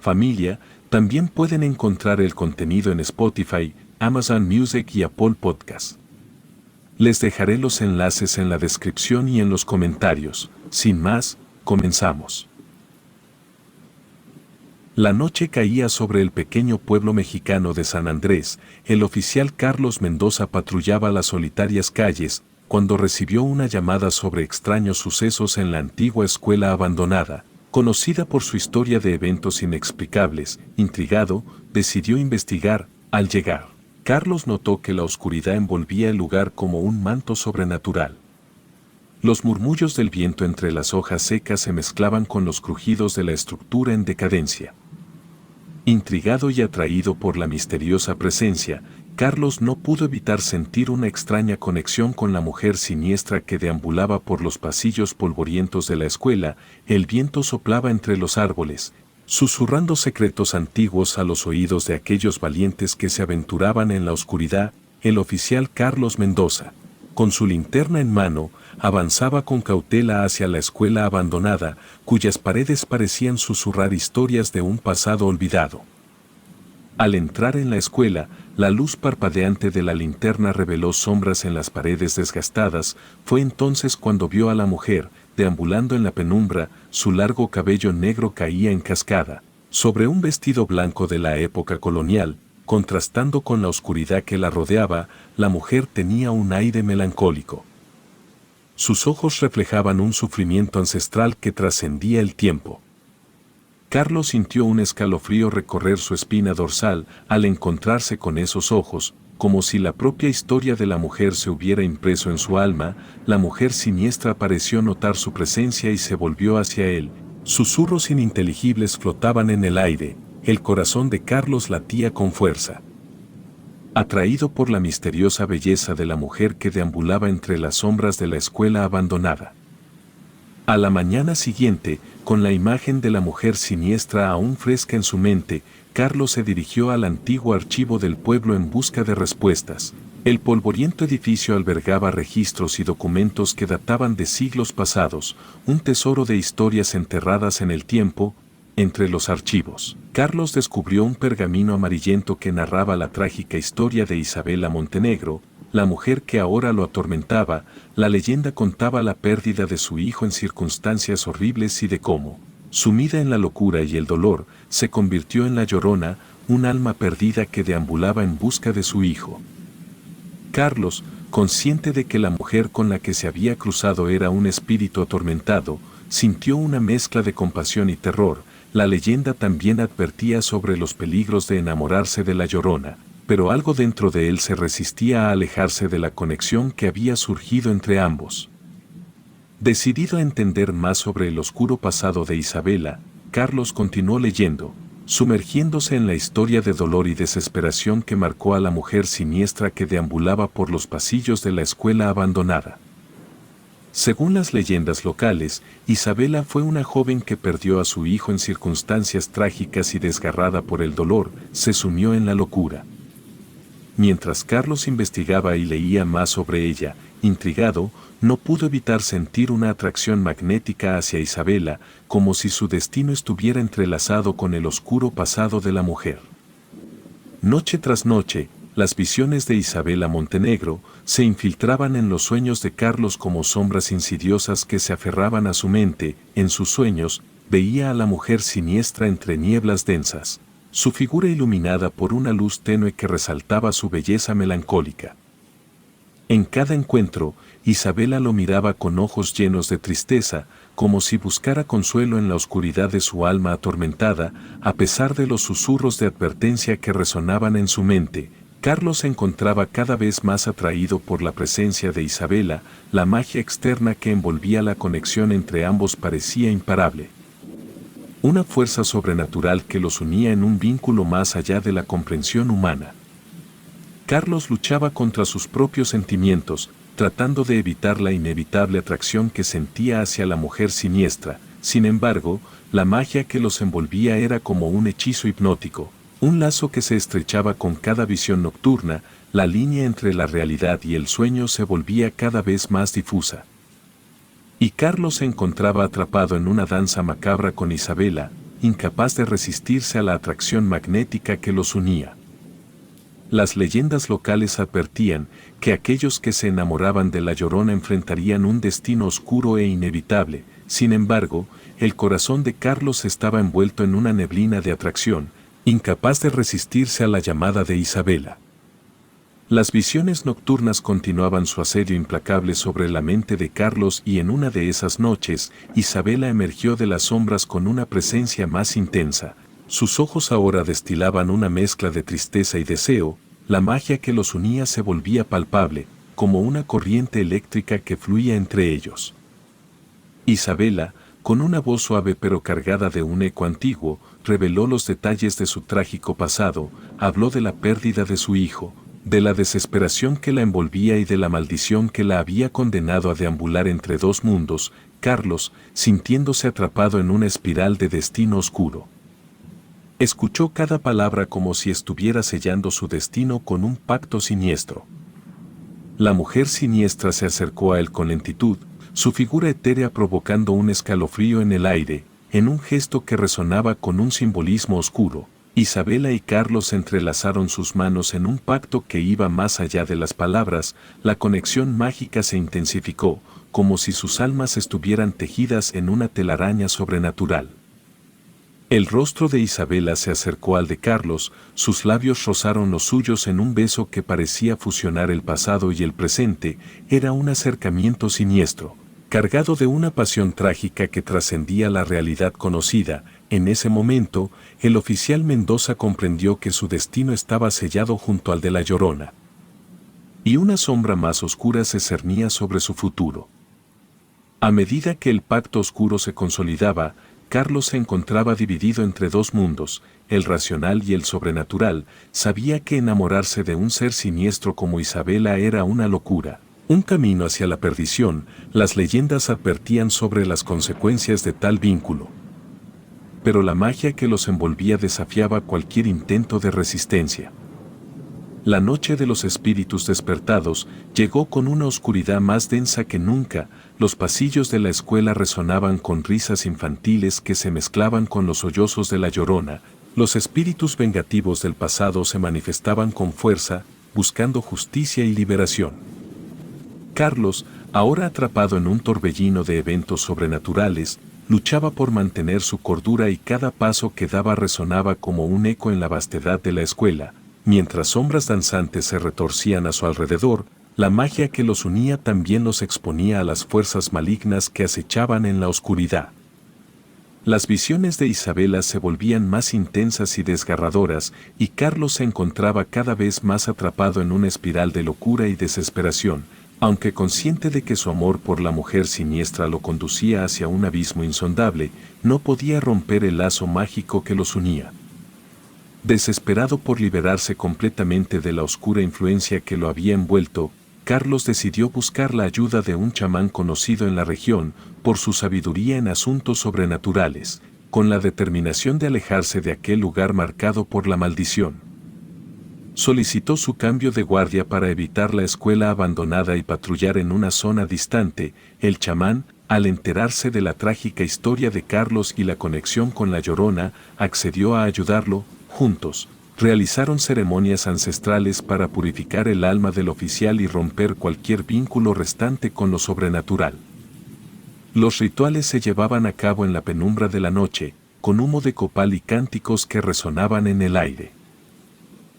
familia, también pueden encontrar el contenido en Spotify, Amazon Music y Apple Podcast. Les dejaré los enlaces en la descripción y en los comentarios. Sin más, comenzamos. La noche caía sobre el pequeño pueblo mexicano de San Andrés. El oficial Carlos Mendoza patrullaba las solitarias calles cuando recibió una llamada sobre extraños sucesos en la antigua escuela abandonada. Conocida por su historia de eventos inexplicables, intrigado, decidió investigar. Al llegar, Carlos notó que la oscuridad envolvía el lugar como un manto sobrenatural. Los murmullos del viento entre las hojas secas se mezclaban con los crujidos de la estructura en decadencia. Intrigado y atraído por la misteriosa presencia, Carlos no pudo evitar sentir una extraña conexión con la mujer siniestra que deambulaba por los pasillos polvorientos de la escuela. El viento soplaba entre los árboles, susurrando secretos antiguos a los oídos de aquellos valientes que se aventuraban en la oscuridad. El oficial Carlos Mendoza, con su linterna en mano, avanzaba con cautela hacia la escuela abandonada, cuyas paredes parecían susurrar historias de un pasado olvidado. Al entrar en la escuela, la luz parpadeante de la linterna reveló sombras en las paredes desgastadas. Fue entonces cuando vio a la mujer, deambulando en la penumbra. Su largo cabello negro caía en cascada sobre un vestido blanco de la época colonial, contrastando con la oscuridad que la rodeaba. La mujer tenía un aire melancólico. Sus ojos reflejaban un sufrimiento ancestral que trascendía el tiempo. Carlos sintió un escalofrío recorrer su espina dorsal al encontrarse con esos ojos, como si la propia historia de la mujer se hubiera impreso en su alma. La mujer siniestra pareció notar su presencia y se volvió hacia él. Susurros ininteligibles flotaban en el aire. El corazón de Carlos latía con fuerza. Atraído por la misteriosa belleza de la mujer que deambulaba entre las sombras de la escuela abandonada. A la mañana siguiente, con la imagen de la mujer siniestra aún fresca en su mente, Carlos se dirigió al antiguo archivo del pueblo en busca de respuestas. El polvoriento edificio albergaba registros y documentos que databan de siglos pasados, un tesoro de historias enterradas en el tiempo. Entre los archivos, Carlos descubrió un pergamino amarillento que narraba la trágica historia de Isabela Montenegro, la mujer que ahora lo atormentaba. La leyenda contaba la pérdida de su hijo en circunstancias horribles y de cómo, sumida en la locura y el dolor, se convirtió en la Llorona, un alma perdida que deambulaba en busca de su hijo. Carlos, consciente de que la mujer con la que se había cruzado era un espíritu atormentado, sintió una mezcla de compasión y terror. La leyenda también advertía sobre los peligros de enamorarse de la Llorona, pero algo dentro de él se resistía a alejarse de la conexión que había surgido entre ambos. Decidido a entender más sobre el oscuro pasado de Isabela, Carlos continuó leyendo, sumergiéndose en la historia de dolor y desesperación que marcó a la mujer siniestra que deambulaba por los pasillos de la escuela abandonada. Según las leyendas locales, Isabela fue una joven que perdió a su hijo en circunstancias trágicas y desgarrada por el dolor, se sumió en la locura. Mientras Carlos investigaba y leía más sobre ella, intrigado, no pudo evitar sentir una atracción magnética hacia Isabela, como si su destino estuviera entrelazado con el oscuro pasado de la mujer. Noche tras noche, las visiones de Isabela Montenegro se infiltraban en los sueños de Carlos como sombras insidiosas que se aferraban a su mente. En sus sueños, veía a la mujer siniestra entre nieblas densas, su figura iluminada por una luz tenue que resaltaba su belleza melancólica. En cada encuentro, Isabela lo miraba con ojos llenos de tristeza, como si buscara consuelo en la oscuridad de su alma atormentada. A pesar de los susurros de advertencia que resonaban en su mente, Carlos se encontraba cada vez más atraído por la presencia de Isabela. La magia externa que envolvía la conexión entre ambos parecía imparable. Una fuerza sobrenatural que los unía en un vínculo más allá de la comprensión humana. Carlos luchaba contra sus propios sentimientos, tratando de evitar la inevitable atracción que sentía hacia la mujer siniestra. Sin embargo, la magia que los envolvía era como un hechizo hipnótico, un lazo que se estrechaba con cada visión nocturna. La línea entre la realidad y el sueño se volvía cada vez más difusa. Y Carlos se encontraba atrapado en una danza macabra con Isabela, incapaz de resistirse a la atracción magnética que los unía. Las leyendas locales advertían que aquellos que se enamoraban de La Llorona enfrentarían un destino oscuro e inevitable. Sin embargo, el corazón de Carlos estaba envuelto en una neblina de atracción, incapaz de resistirse a la llamada de Isabela. Las visiones nocturnas continuaban su asedio implacable sobre la mente de Carlos y en una de esas noches, Isabela emergió de las sombras con una presencia más intensa. Sus ojos ahora destilaban una mezcla de tristeza y deseo, la magia que los unía se volvía palpable, como una corriente eléctrica que fluía entre ellos. Isabela, con una voz suave pero cargada de un eco antiguo, reveló los detalles de su trágico pasado, habló de la pérdida de su hijo, de la desesperación que la envolvía y de la maldición que la había condenado a deambular entre dos mundos. Carlos, sintiéndose atrapado en una espiral de destino oscuro, escuchó cada palabra como si estuviera sellando su destino con un pacto siniestro. La mujer siniestra se acercó a él con lentitud, su figura etérea provocando un escalofrío en el aire, en un gesto que resonaba con un simbolismo oscuro. Isabela y Carlos entrelazaron sus manos en un pacto que iba más allá de las palabras. La conexión mágica se intensificó, como si sus almas estuvieran tejidas en una telaraña sobrenatural. El rostro de Isabela se acercó al de Carlos, sus labios rozaron los suyos en un beso que parecía fusionar el pasado y el presente. Era un acercamiento siniestro, cargado de una pasión trágica que trascendía la realidad conocida. En ese momento, el oficial Mendoza comprendió que su destino estaba sellado junto al de La Llorona. Y una sombra más oscura se cernía sobre su futuro. A medida que el pacto oscuro se consolidaba, Carlos se encontraba dividido entre dos mundos, el racional y el sobrenatural. Sabía que enamorarse de un ser siniestro como Isabela era una locura, un camino hacia la perdición. Las leyendas advertían sobre las consecuencias de tal vínculo. Pero la magia que los envolvía desafiaba cualquier intento de resistencia. La noche de los espíritus despertados llegó con una oscuridad más densa que nunca. Los pasillos de la escuela resonaban con risas infantiles que se mezclaban con los sollozos de La Llorona. Los espíritus vengativos del pasado se manifestaban con fuerza, buscando justicia y liberación. Carlos, ahora atrapado en un torbellino de eventos sobrenaturales, luchaba por mantener su cordura y cada paso que daba resonaba como un eco en la vastedad de la escuela. Mientras sombras danzantes se retorcían a su alrededor, la magia que los unía también los exponía a las fuerzas malignas que acechaban en la oscuridad. Las visiones de Isabela se volvían más intensas y desgarradoras, y Carlos se encontraba cada vez más atrapado en una espiral de locura y desesperación. Aunque consciente de que su amor por la mujer siniestra lo conducía hacia un abismo insondable, no podía romper el lazo mágico que los unía. Desesperado por liberarse completamente de la oscura influencia que lo había envuelto, Carlos decidió buscar la ayuda de un chamán conocido en la región por su sabiduría en asuntos sobrenaturales, con la determinación de alejarse de aquel lugar marcado por la maldición. Solicitó su cambio de guardia para evitar la escuela abandonada y patrullar en una zona distante. El chamán, al enterarse de la trágica historia de Carlos y la conexión con La Llorona, accedió a ayudarlo. Juntos, realizaron ceremonias ancestrales para purificar el alma del oficial y romper cualquier vínculo restante con lo sobrenatural. Los rituales se llevaban a cabo en la penumbra de la noche, con humo de copal y cánticos que resonaban en el aire.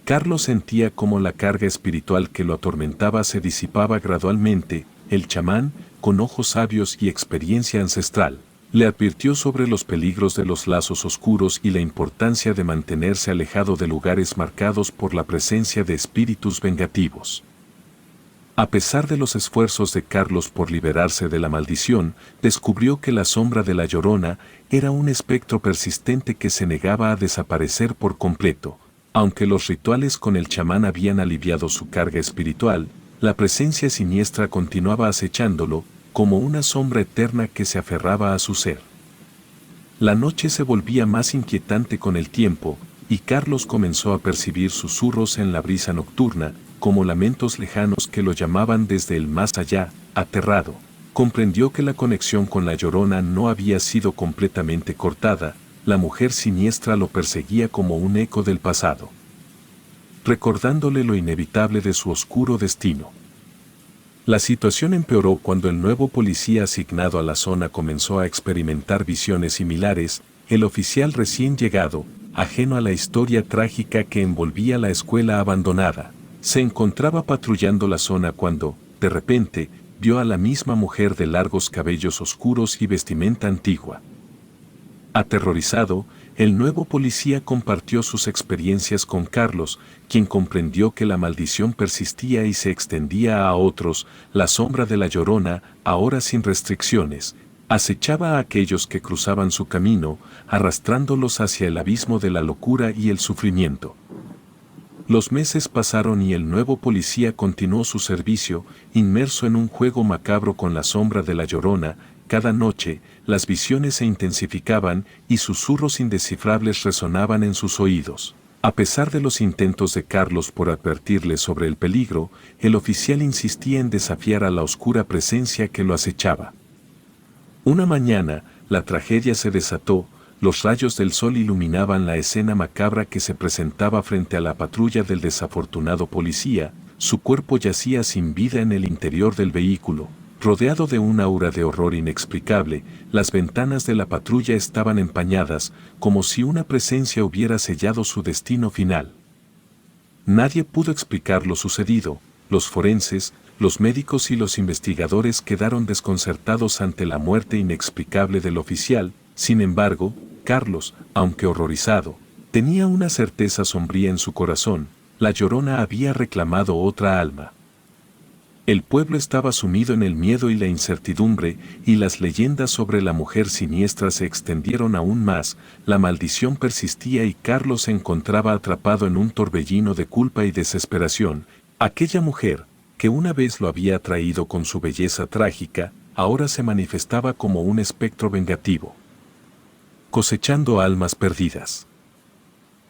Carlos sentía cómo la carga espiritual que lo atormentaba se disipaba gradualmente. El chamán, con ojos sabios y experiencia ancestral, le advirtió sobre los peligros de los lazos oscuros y la importancia de mantenerse alejado de lugares marcados por la presencia de espíritus vengativos. A pesar de los esfuerzos de Carlos por liberarse de la maldición, descubrió que la sombra de La Llorona era un espectro persistente que se negaba a desaparecer por completo. Aunque los rituales con el chamán habían aliviado su carga espiritual, la presencia siniestra continuaba acechándolo, como una sombra eterna que se aferraba a su ser. La noche se volvía más inquietante con el tiempo, y Carlos comenzó a percibir susurros en la brisa nocturna, como lamentos lejanos que lo llamaban desde el más allá. Aterrado, comprendió que la conexión con La Llorona no había sido completamente cortada. la mujer siniestra lo perseguía como un eco del pasado, recordándole lo inevitable de su oscuro destino. La situación empeoró cuando el nuevo policía asignado a la zona comenzó a experimentar visiones similares. El oficial recién llegado, ajeno a la historia trágica que envolvía la escuela abandonada, se encontraba patrullando la zona cuando, de repente, vio a la misma mujer de largos cabellos oscuros y vestimenta antigua. Aterrorizado, el nuevo policía compartió sus experiencias con Carlos, quien comprendió que la maldición persistía y se extendía a otros. La sombra de la Llorona, ahora sin restricciones, acechaba a aquellos que cruzaban su camino, arrastrándolos hacia el abismo de la locura y el sufrimiento. Los meses pasaron y el nuevo policía continuó su servicio, inmerso en un juego macabro con la sombra de la Llorona. Cada noche, las visiones se intensificaban y susurros indescifrables resonaban en sus oídos. A pesar de los intentos de Carlos por advertirle sobre el peligro, el oficial insistía en desafiar a la oscura presencia que lo acechaba. Una mañana, la tragedia se desató. Los rayos del sol iluminaban la escena macabra que se presentaba frente a la patrulla del desafortunado policía. Su cuerpo yacía sin vida en el interior del vehículo, rodeado de un aura de horror inexplicable. Las ventanas de la patrulla estaban empañadas, como si una presencia hubiera sellado su destino final. Nadie pudo explicar lo sucedido. Los forenses, los médicos y los investigadores quedaron desconcertados ante la muerte inexplicable del oficial. Sin embargo, Carlos, aunque horrorizado, tenía una certeza sombría en su corazón: la Llorona había reclamado otra alma. El pueblo estaba sumido en el miedo y la incertidumbre, y las leyendas sobre la mujer siniestra se extendieron aún más. La maldición persistía y Carlos se encontraba atrapado en un torbellino de culpa y desesperación. Aquella mujer, que una vez lo había atraído con su belleza trágica, ahora se manifestaba como un espectro vengativo, cosechando almas perdidas.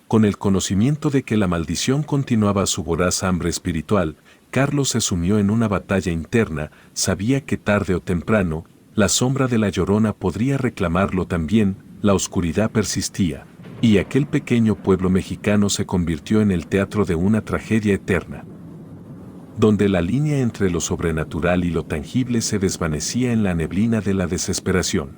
Con el conocimiento de que la maldición continuaba su voraz hambre espiritual, Carlos se sumió en una batalla interna. Sabía que tarde o temprano, la sombra de la Llorona podría reclamarlo también. La oscuridad persistía, y aquel pequeño pueblo mexicano se convirtió en el teatro de una tragedia eterna, donde la línea entre lo sobrenatural y lo tangible se desvanecía en la neblina de la desesperación.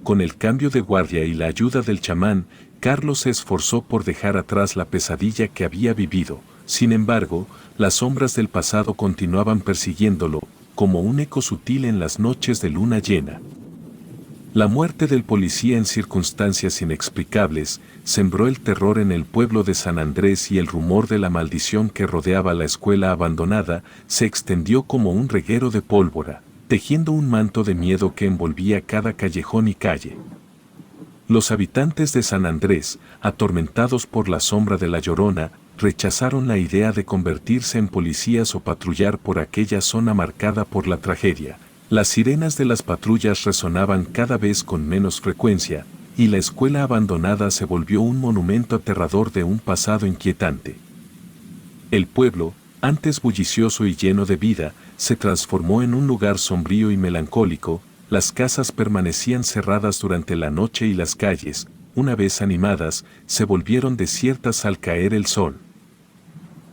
Con el cambio de guardia y la ayuda del chamán, Carlos se esforzó por dejar atrás la pesadilla que había vivido. Sin embargo, las sombras del pasado continuaban persiguiéndolo, como un eco sutil en las noches de luna llena. La muerte del policía en circunstancias inexplicables sembró el terror en el pueblo de San Andrés, y el rumor de la maldición que rodeaba la escuela abandonada se extendió como un reguero de pólvora, tejiendo un manto de miedo que envolvía cada callejón y calle. Los habitantes de San Andrés, atormentados por la sombra de la Llorona, rechazaron la idea de convertirse en policías o patrullar por aquella zona marcada por la tragedia. Las sirenas de las patrullas resonaban cada vez con menos frecuencia, y la escuela abandonada se volvió un monumento aterrador de un pasado inquietante. El pueblo, antes bullicioso y lleno de vida, se transformó en un lugar sombrío y melancólico. Las casas permanecían cerradas durante la noche y las calles, una vez animadas, se volvieron desiertas al caer el sol.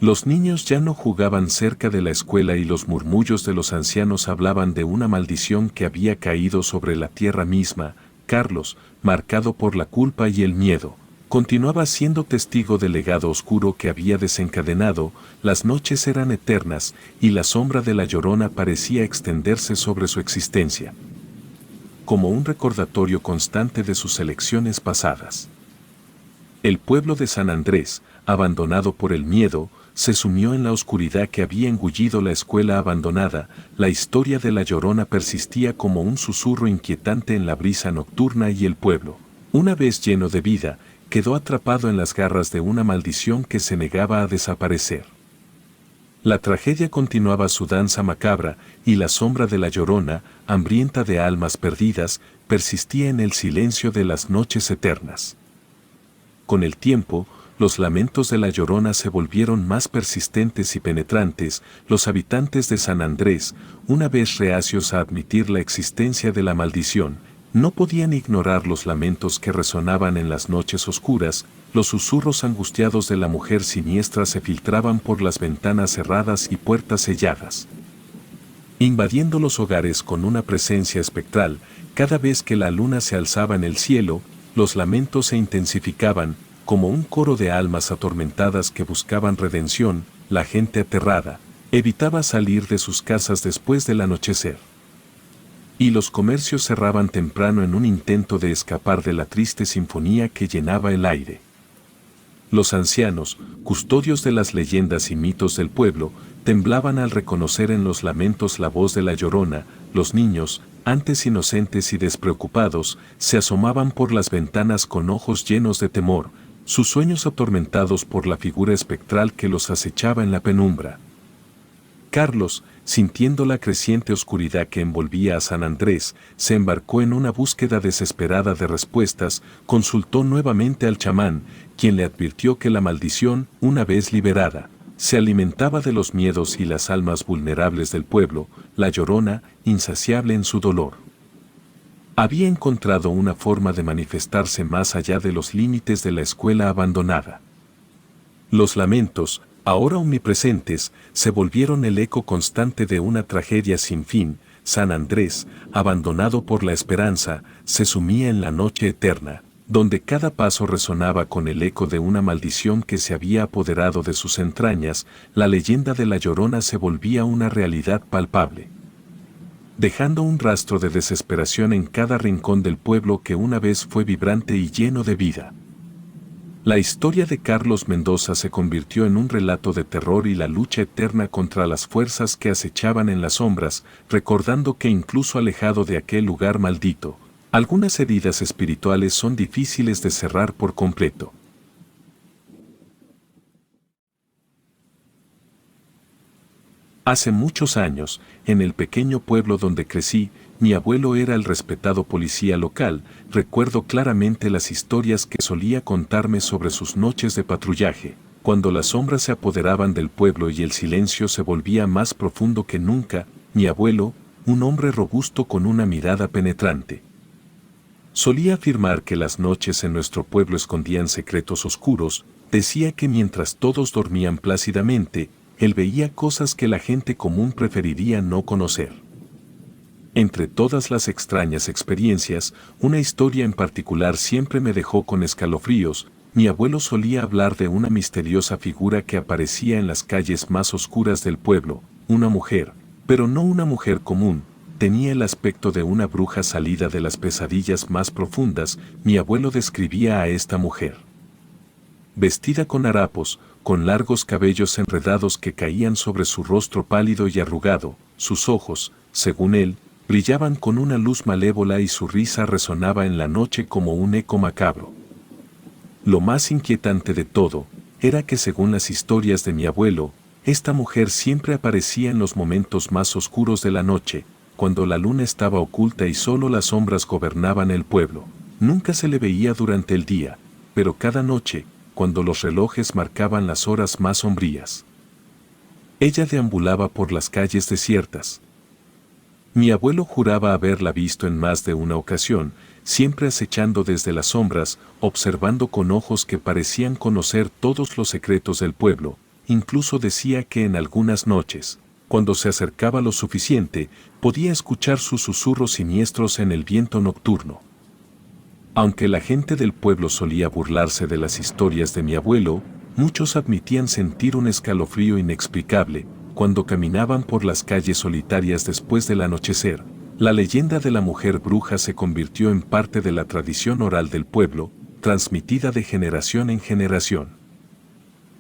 Los niños ya no jugaban cerca de la escuela y los murmullos de los ancianos hablaban de una maldición que había caído sobre la tierra misma. Carlos, marcado por la culpa y el miedo, continuaba siendo testigo del legado oscuro que había desencadenado. Las noches eran eternas, y la sombra de la Llorona parecía extenderse sobre su existencia, como un recordatorio constante de sus elecciones pasadas. El pueblo de San Andrés, abandonado por el miedo, se sumió en la oscuridad que había engullido la escuela abandonada. La historia de la Llorona persistía como un susurro inquietante en la brisa nocturna, y el pueblo, una vez lleno de vida, quedó atrapado en las garras de una maldición que se negaba a desaparecer. La tragedia continuaba su danza macabra, y la sombra de la Llorona, hambrienta de almas perdidas, persistía en el silencio de las noches eternas. Con el tiempo, los lamentos de la Llorona se volvieron más persistentes y penetrantes. Los habitantes de San Andrés, una vez reacios a admitir la existencia de la maldición, No podían ignorar los lamentos que resonaban en las noches oscuras, los susurros angustiados de la mujer siniestra se filtraban por las ventanas cerradas y puertas selladas, invadiendo los hogares con una presencia espectral. Cada vez que la luna se alzaba en el cielo, los lamentos se intensificaban, como un coro de almas atormentadas que buscaban redención. La gente aterrada evitaba salir de sus casas después del anochecer, y los comercios cerraban temprano en un intento de escapar de la triste sinfonía que llenaba el aire. Los ancianos, custodios de las leyendas y mitos del pueblo, temblaban al reconocer en los lamentos la voz de la Llorona. Los niños, antes inocentes y despreocupados, se asomaban por las ventanas con ojos llenos de temor, sus sueños atormentados por la figura espectral que los acechaba en la penumbra. Carlos, sintiendo la creciente oscuridad que envolvía a San Andrés, se embarcó en una búsqueda desesperada de respuestas. Consultó nuevamente al chamán, quien le advirtió que la maldición, una vez liberada, se alimentaba de los miedos y las almas vulnerables del pueblo. La Llorona, insaciable en su dolor, había encontrado una forma de manifestarse más allá de los límites de la escuela abandonada. Los lamentos, ahora omnipresentes, se volvieron el eco constante de una tragedia sin fin. San Andrés, abandonado por la esperanza, se sumía en la noche eterna, donde cada paso resonaba con el eco de una maldición que se había apoderado de sus entrañas. La leyenda de la Llorona se volvía una realidad palpable, dejando un rastro de desesperación en cada rincón del pueblo que una vez fue vibrante y lleno de vida. La historia de Carlos Mendoza se convirtió en un relato de terror y la lucha eterna contra las fuerzas que acechaban en las sombras, recordando que incluso alejado de aquel lugar maldito, algunas heridas espirituales son difíciles de cerrar por completo. Hace muchos años, en el pequeño pueblo donde crecí, mi abuelo era el respetado policía local. Recuerdo claramente las historias que solía contarme sobre sus noches de patrullaje, cuando las sombras se apoderaban del pueblo y el silencio se volvía más profundo que nunca. Mi abuelo, un hombre robusto con una mirada penetrante, solía afirmar que las noches en nuestro pueblo escondían secretos oscuros. Decía que mientras todos dormían plácidamente, él veía cosas que la gente común preferiría no conocer. Entre todas las extrañas experiencias, una historia en particular siempre me dejó con escalofríos. Mi abuelo solía hablar de una misteriosa figura que aparecía en las calles más oscuras del pueblo, una mujer, pero no una mujer común. Tenía el aspecto de una bruja salida de las pesadillas más profundas. Mi abuelo describía a esta mujer vestida con harapos, con largos cabellos enredados que caían sobre su rostro pálido y arrugado. Sus ojos, según él, brillaban con una luz malévola y su risa resonaba en la noche como un eco macabro. Lo más inquietante de todo era que, según las historias de mi abuelo, esta mujer siempre aparecía en los momentos más oscuros de la noche, cuando la luna estaba oculta y solo las sombras gobernaban el pueblo. Nunca se le veía durante el día, pero cada noche, cuando los relojes marcaban las horas más sombrías, ella deambulaba por las calles desiertas. Mi abuelo juraba haberla visto en más de una ocasión, siempre acechando desde las sombras, observando con ojos que parecían conocer todos los secretos del pueblo. Incluso decía que en algunas noches, cuando se acercaba lo suficiente, podía escuchar sus susurros siniestros en el viento nocturno. Aunque la gente del pueblo solía burlarse de las historias de mi abuelo, muchos admitían sentir un escalofrío inexplicable cuando caminaban por las calles solitarias después del anochecer. La leyenda de la mujer bruja se convirtió en parte de la tradición oral del pueblo, transmitida de generación en generación.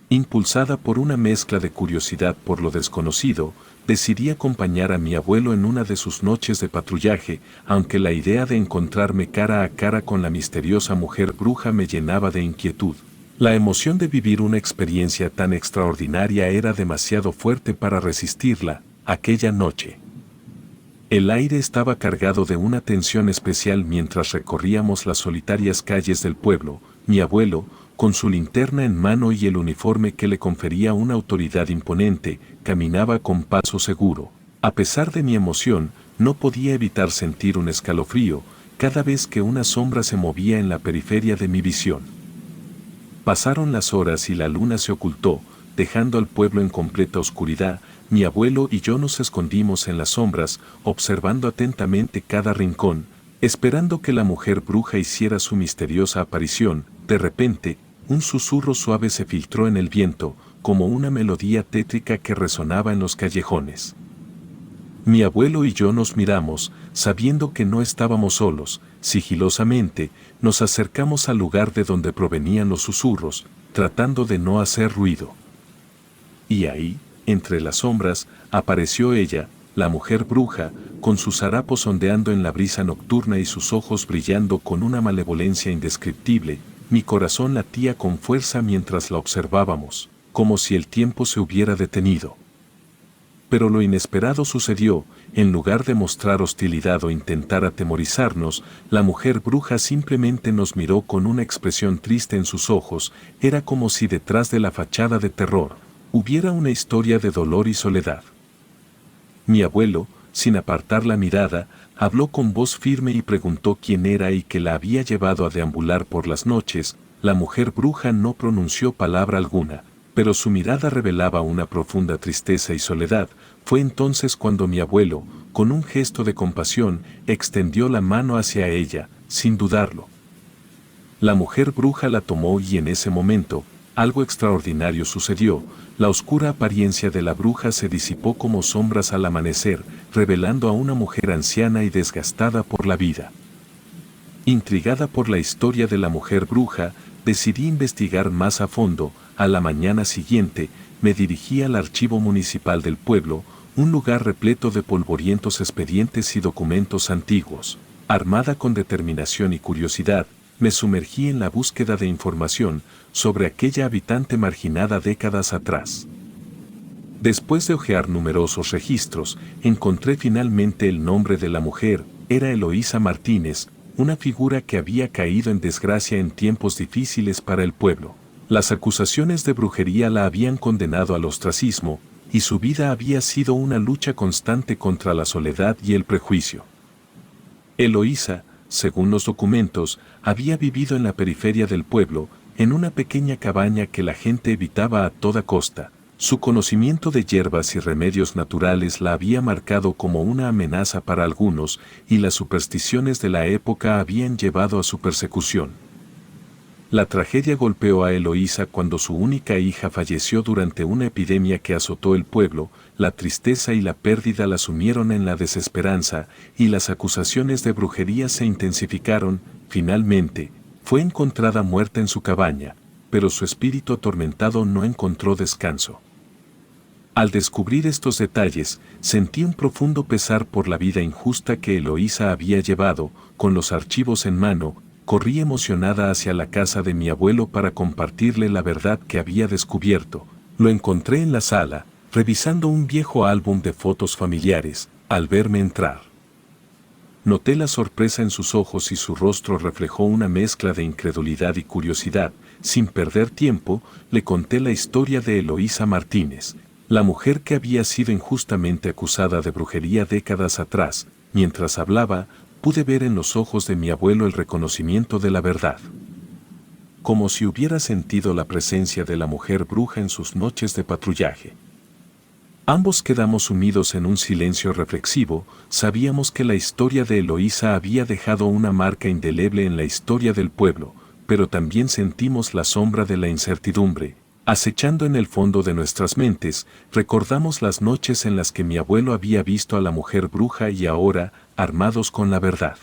Impulsada por una mezcla de curiosidad por lo desconocido, decidí acompañar a mi abuelo en una de sus noches de patrullaje, aunque la idea de encontrarme cara a cara con la misteriosa mujer bruja me llenaba de inquietud. La emoción de vivir una experiencia tan extraordinaria era demasiado fuerte para resistirla. Aquella noche, el aire estaba cargado de una tensión especial mientras recorríamos las solitarias calles del pueblo. Mi abuelo, con su linterna en mano y el uniforme que le confería una autoridad imponente, caminaba con paso seguro. A pesar de mi emoción, no podía evitar sentir un escalofrío cada vez que una sombra se movía en la periferia de mi visión. Pasaron las horas y la luna se ocultó, dejando al pueblo en completa oscuridad. Mi abuelo y yo nos escondimos en las sombras, observando atentamente cada rincón, esperando que la mujer bruja hiciera su misteriosa aparición. De repente, un susurro suave se filtró en el viento, como una melodía tétrica que resonaba en los callejones. Mi abuelo y yo nos miramos, sabiendo que no estábamos solos. Sigilosamente, nos acercamos al lugar de donde provenían los susurros, tratando de no hacer ruido. Y ahí, entre las sombras, apareció ella, la mujer bruja, con sus harapos ondeando en la brisa nocturna y sus ojos brillando con una malevolencia indescriptible. Mi corazón latía con fuerza mientras la observábamos, como si el tiempo se hubiera detenido. Pero lo inesperado sucedió. En lugar de mostrar hostilidad o intentar atemorizarnos, la mujer bruja simplemente nos miró con una expresión triste en sus ojos. Era como si detrás de la fachada de terror hubiera una historia de dolor y soledad. Mi abuelo, sin apartar la mirada, habló con voz firme y preguntó quién era y qué la había llevado a deambular por las noches. La mujer bruja no pronunció palabra alguna, pero su mirada revelaba una profunda tristeza y soledad. Fue entonces cuando mi abuelo, con un gesto de compasión, extendió la mano hacia ella, sin dudarlo. La mujer bruja la tomó y en ese momento, algo extraordinario sucedió. La oscura apariencia de la bruja se disipó como sombras al amanecer, revelando a una mujer anciana y desgastada por la vida. Intrigada por la historia de la mujer bruja, decidí investigar más a fondo. A la mañana siguiente, me dirigí al archivo municipal del pueblo, un lugar repleto de polvorientos expedientes y documentos antiguos. Armada con determinación y curiosidad, me sumergí en la búsqueda de información sobre aquella habitante marginada décadas atrás. Después de hojear numerosos registros, encontré finalmente el nombre de la mujer. Era Eloísa Martínez, una figura que había caído en desgracia en tiempos difíciles para el pueblo. Las acusaciones de brujería la habían condenado al ostracismo, y su vida había sido una lucha constante contra la soledad y el prejuicio. Eloísa, según los documentos, había vivido en la periferia del pueblo, en una pequeña cabaña que la gente evitaba a toda costa. Su conocimiento de hierbas y remedios naturales la había marcado como una amenaza para algunos, y las supersticiones de la época habían llevado a su persecución. La tragedia golpeó a Eloísa cuando su única hija falleció durante una epidemia que azotó el pueblo. La tristeza y la pérdida la sumieron en la desesperanza, y las acusaciones de brujería se intensificaron. Finalmente, fue encontrada muerta en su cabaña, pero su espíritu atormentado no encontró descanso. Al descubrir estos detalles, sentí un profundo pesar por la vida injusta que Eloísa había llevado. Con los archivos en mano, corrí emocionada hacia la casa de mi abuelo para compartirle la verdad que había descubierto. Lo encontré en la sala, revisando un viejo álbum de fotos familiares. Al verme entrar, noté la sorpresa en sus ojos y su rostro reflejó una mezcla de incredulidad y curiosidad. Sin perder tiempo, le conté la historia de Eloísa Martínez, la mujer que había sido injustamente acusada de brujería décadas atrás. Mientras hablaba, pude ver en los ojos de mi abuelo el reconocimiento de la verdad. Como si hubiera sentido la presencia de la mujer bruja en sus noches de patrullaje. Ambos quedamos sumidos en un silencio reflexivo. Sabíamos que la historia de Eloísa había dejado una marca indeleble en la historia del pueblo, pero también sentimos la sombra de la incertidumbre, acechando en el fondo de nuestras mentes. Recordamos las noches en las que mi abuelo había visto a la mujer bruja y ahora, armados con la verdad,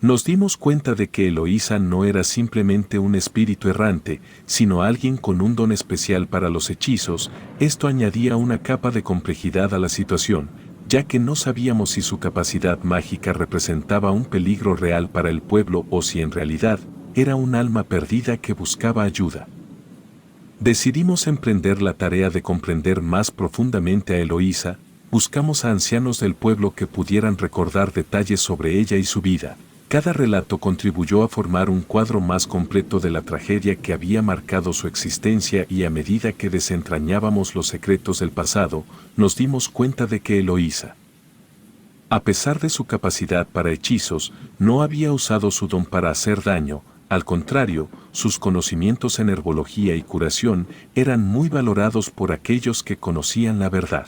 nos dimos cuenta de que Eloísa no era simplemente un espíritu errante, sino alguien con un don especial para los hechizos. Esto añadía una capa de complejidad a la situación, ya que no sabíamos si su capacidad mágica representaba un peligro real para el pueblo o si en realidad era un alma perdida que buscaba ayuda. Decidimos emprender la tarea de comprender más profundamente a Eloísa. Buscamos a ancianos del pueblo que pudieran recordar detalles sobre ella y su vida. Cada relato contribuyó a formar un cuadro más completo de la tragedia que había marcado su existencia, y a medida que desentrañábamos los secretos del pasado, nos dimos cuenta de que Eloísa A pesar de su capacidad para hechizos, no había usado su don para hacer daño, al contrario, sus conocimientos en herbología y curación eran muy valorados por aquellos que conocían la verdad.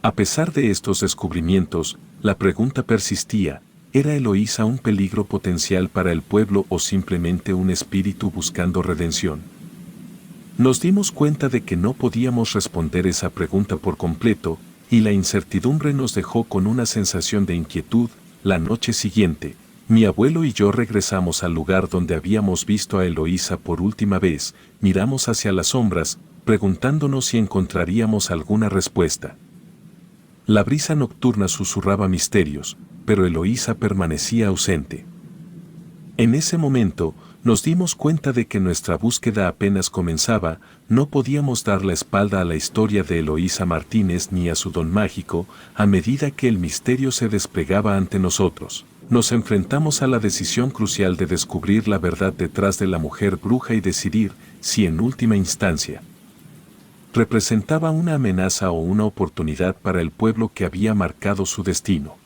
A pesar de estos descubrimientos, la pregunta persistía: ¿era Eloísa un peligro potencial para el pueblo o simplemente un espíritu buscando redención? Nos dimos cuenta de que no podíamos responder esa pregunta por completo, y la incertidumbre nos dejó con una sensación de inquietud. La noche siguiente, mi abuelo y yo regresamos al lugar donde habíamos visto a Eloísa por última vez, miramos hacia las sombras, preguntándonos si encontraríamos alguna respuesta. La brisa nocturna susurraba misterios, pero Eloísa permanecía ausente. En ese momento, nos dimos cuenta de que nuestra búsqueda apenas comenzaba. No podíamos dar la espalda a la historia de Eloísa Martínez ni a su don mágico. A medida que el misterio se desplegaba ante nosotros, nos enfrentamos a la decisión crucial de descubrir la verdad detrás de la mujer bruja y decidir si en última instancia representaba una amenaza o una oportunidad para el pueblo que había marcado su destino.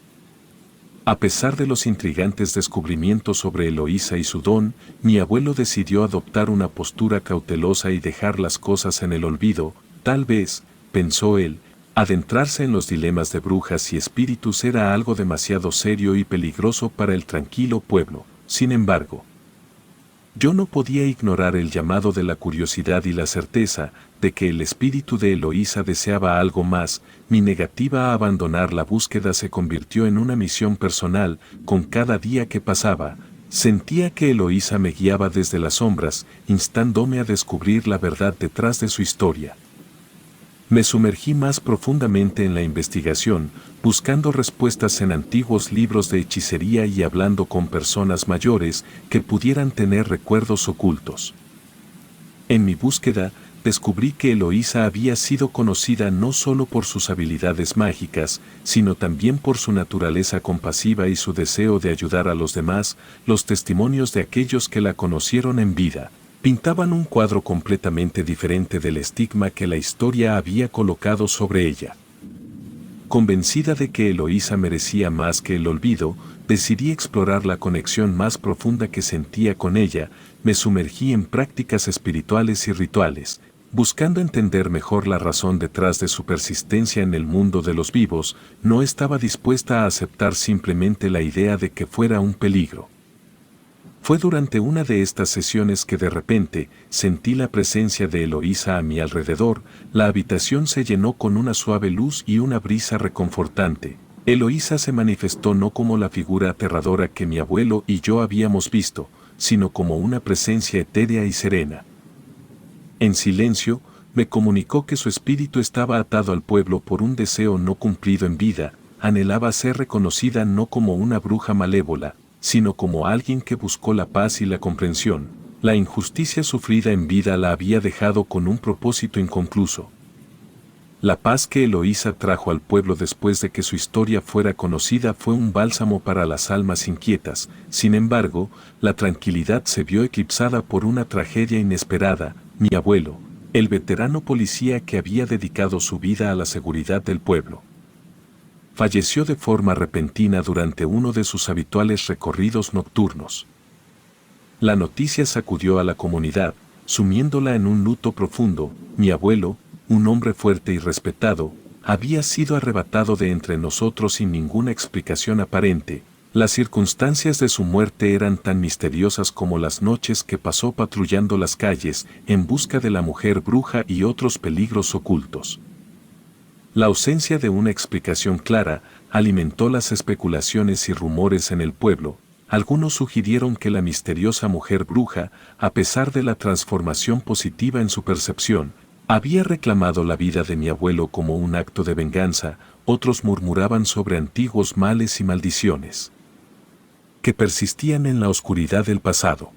A pesar de los intrigantes descubrimientos sobre Eloísa y su don, mi abuelo decidió adoptar una postura cautelosa y dejar las cosas en el olvido. Tal vez, pensó él, adentrarse en los dilemas de brujas y espíritus era algo demasiado serio y peligroso para el tranquilo pueblo. Sin embargo, yo no podía ignorar el llamado de la curiosidad y la certeza de que el espíritu de Eloísa deseaba algo más. Mi negativa a abandonar la búsqueda se convirtió en una misión personal. Con cada día que pasaba, sentía que Eloísa me guiaba desde las sombras, instándome a descubrir la verdad detrás de su historia. Me sumergí más profundamente en la investigación, buscando respuestas en antiguos libros de hechicería y hablando con personas mayores que pudieran tener recuerdos ocultos. En mi búsqueda, descubrí que Eloísa había sido conocida no solo por sus habilidades mágicas, sino también por su naturaleza compasiva y su deseo de ayudar a los demás. Los testimonios de aquellos que la conocieron en vida pintaban un cuadro completamente diferente del estigma que la historia había colocado sobre ella. Convencida de que Eloísa merecía más que el olvido, decidí explorar la conexión más profunda que sentía con ella. Me sumergí en prácticas espirituales y rituales, buscando entender mejor la razón detrás de su persistencia en el mundo de los vivos. No estaba dispuesta a aceptar simplemente la idea de que fuera un peligro. Fue durante una de estas sesiones que de repente sentí la presencia de Eloísa a mi alrededor. La habitación se llenó con una suave luz y una brisa reconfortante. Eloísa se manifestó no como la figura aterradora que mi abuelo y yo habíamos visto, sino como una presencia etérea y serena. En silencio, me comunicó que su espíritu estaba atado al pueblo por un deseo no cumplido en vida. Anhelaba ser reconocida no como una bruja malévola, sino como alguien que buscó la paz y la comprensión. La injusticia sufrida en vida la había dejado con un propósito inconcluso. La paz que Eloísa trajo al pueblo después de que su historia fuera conocida fue un bálsamo para las almas inquietas. Sin embargo, la tranquilidad se vio eclipsada por una tragedia inesperada. Mi abuelo, el veterano policía que había dedicado su vida a la seguridad del pueblo, falleció de forma repentina durante uno de sus habituales recorridos nocturnos. La noticia sacudió a la comunidad, sumiéndola en un luto profundo. Mi abuelo, un hombre fuerte y respetado, había sido arrebatado de entre nosotros sin ninguna explicación aparente. Las circunstancias de su muerte eran tan misteriosas como las noches que pasó patrullando las calles en busca de la mujer bruja y otros peligros ocultos. La ausencia de una explicación clara alimentó las especulaciones y rumores en el pueblo. Algunos sugirieron que la misteriosa mujer bruja, a pesar de la transformación positiva en su percepción, había reclamado la vida de mi abuelo como un acto de venganza. Otros murmuraban sobre antiguos males y maldiciones que persistían en la oscuridad del pasado.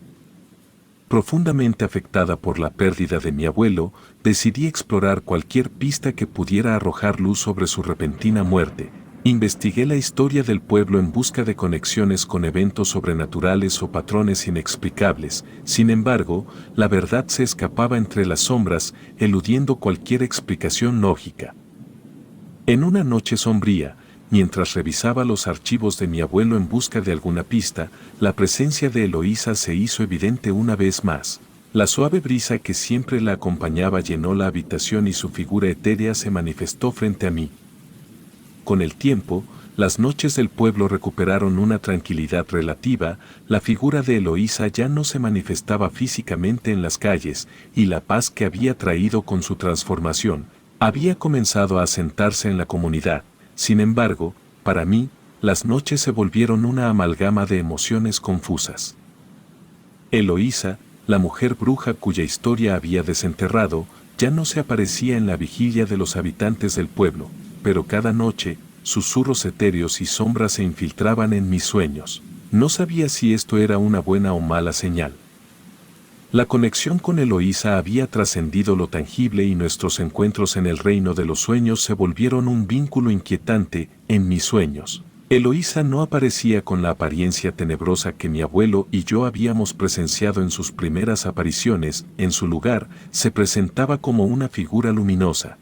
Profundamente afectada por la pérdida de mi abuelo, decidí explorar cualquier pista que pudiera arrojar luz sobre su repentina muerte. Investigué la historia del pueblo en busca de conexiones con eventos sobrenaturales o patrones inexplicables. Sin embargo, la verdad se escapaba entre las sombras, eludiendo cualquier explicación lógica. En una noche sombría, mientras revisaba los archivos de mi abuelo en busca de alguna pista, la presencia de Eloísa se hizo evidente una vez más. La suave brisa que siempre la acompañaba llenó la habitación y su figura etérea se manifestó frente a mí. Con el tiempo, las noches del pueblo recuperaron una tranquilidad relativa, la figura de Eloísa ya no se manifestaba físicamente en las calles, y la paz que había traído con su transformación, había comenzado a asentarse en la comunidad. Sin embargo, para mí, las noches se volvieron una amalgama de emociones confusas. Eloísa, la mujer bruja cuya historia había desenterrado, ya no se aparecía en la vigilia de los habitantes del pueblo, pero cada noche, susurros etéreos y sombras se infiltraban en mis sueños. No sabía si esto era una buena o mala señal. La conexión con Eloísa había trascendido lo tangible y nuestros encuentros en el reino de los sueños se volvieron un vínculo inquietante en mis sueños. Eloísa no aparecía con la apariencia tenebrosa que mi abuelo y yo habíamos presenciado en sus primeras apariciones, en su lugar, se presentaba como una figura luminosa.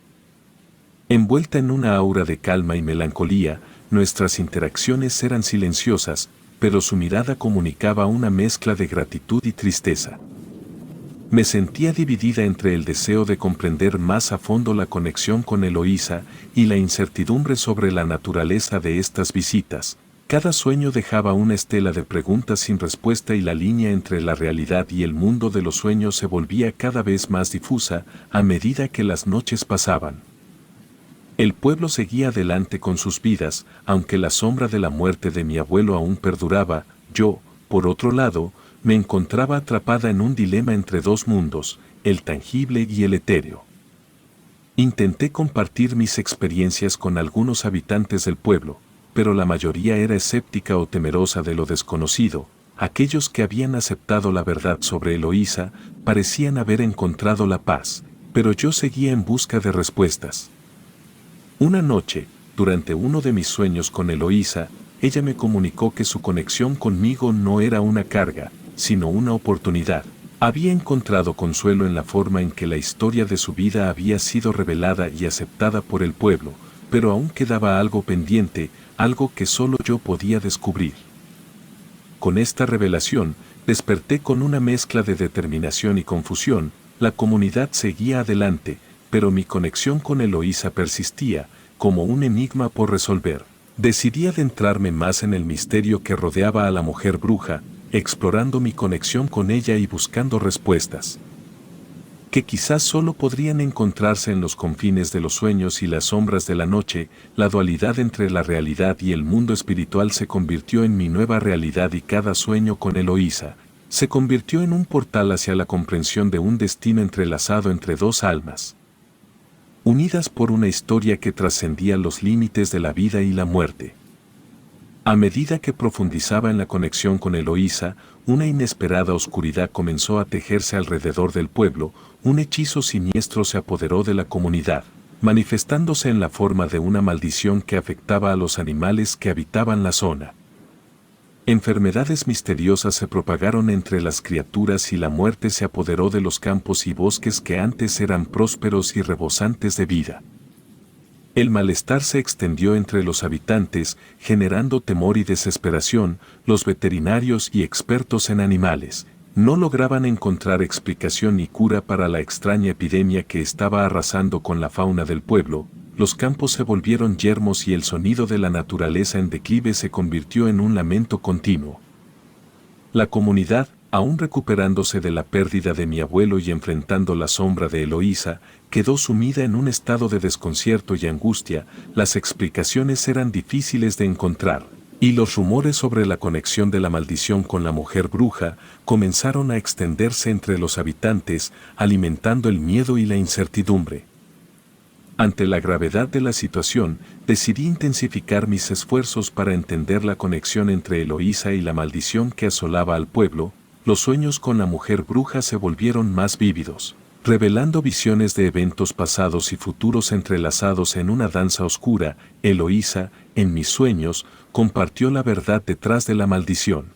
Envuelta en una aura de calma y melancolía, nuestras interacciones eran silenciosas, pero su mirada comunicaba una mezcla de gratitud y tristeza. Me sentía dividida entre el deseo de comprender más a fondo la conexión con Eloísa y la incertidumbre sobre la naturaleza de estas visitas. Cada sueño dejaba una estela de preguntas sin respuesta y la línea entre la realidad y el mundo de los sueños se volvía cada vez más difusa a medida que las noches pasaban. El pueblo seguía adelante con sus vidas, aunque la sombra de la muerte de mi abuelo aún perduraba. Yo, por otro lado, me encontraba atrapada en un dilema entre dos mundos, el tangible y el etéreo. Intenté compartir mis experiencias con algunos habitantes del pueblo, pero la mayoría era escéptica o temerosa de lo desconocido. Aquellos que habían aceptado la verdad sobre Eloísa parecían haber encontrado la paz, pero yo seguía en busca de respuestas. Una noche, durante uno de mis sueños con Eloísa, ella me comunicó que su conexión conmigo no era una carga, sino una oportunidad. Había encontrado consuelo en la forma en que la historia de su vida había sido revelada y aceptada por el pueblo, pero aún quedaba algo pendiente, algo que solo yo podía descubrir. Con esta revelación, desperté con una mezcla de determinación y confusión. La comunidad seguía adelante, pero mi conexión con Eloísa persistía, como un enigma por resolver. Decidí adentrarme más en el misterio que rodeaba a la mujer bruja, explorando mi conexión con ella y buscando respuestas que quizás solo podrían encontrarse en los confines de los sueños y las sombras de la noche. La dualidad entre la realidad y el mundo espiritual se convirtió en mi nueva realidad y cada sueño con Eloísa se convirtió en un portal hacia la comprensión de un destino entrelazado entre dos almas, unidas por una historia que trascendía los límites de la vida y la muerte. A medida que profundizaba en la conexión con Eloísa, una inesperada oscuridad comenzó a tejerse alrededor del pueblo. Un hechizo siniestro se apoderó de la comunidad, manifestándose en la forma de una maldición que afectaba a los animales que habitaban la zona. Enfermedades misteriosas se propagaron entre las criaturas y la muerte se apoderó de los campos y bosques que antes eran prósperos y rebosantes de vida. El malestar se extendió entre los habitantes, generando temor y desesperación. Los veterinarios y expertos en animales no lograban encontrar explicación ni cura para la extraña epidemia que estaba arrasando con la fauna del pueblo. Los campos se volvieron yermos y el sonido de la naturaleza en declive se convirtió en un lamento continuo. La comunidad, aún recuperándose de la pérdida de mi abuelo y enfrentando la sombra de Eloísa, quedó sumida en un estado de desconcierto y angustia. Las explicaciones eran difíciles de encontrar, y los rumores sobre la conexión de la maldición con la mujer bruja comenzaron a extenderse entre los habitantes, alimentando el miedo y la incertidumbre. Ante la gravedad de la situación, decidí intensificar mis esfuerzos para entender la conexión entre Eloísa y la maldición que asolaba al pueblo. Los sueños con la mujer bruja se volvieron más vívidos, revelando visiones de eventos pasados y futuros entrelazados en una danza oscura. Eloísa, en mis sueños, compartió la verdad detrás de la maldición.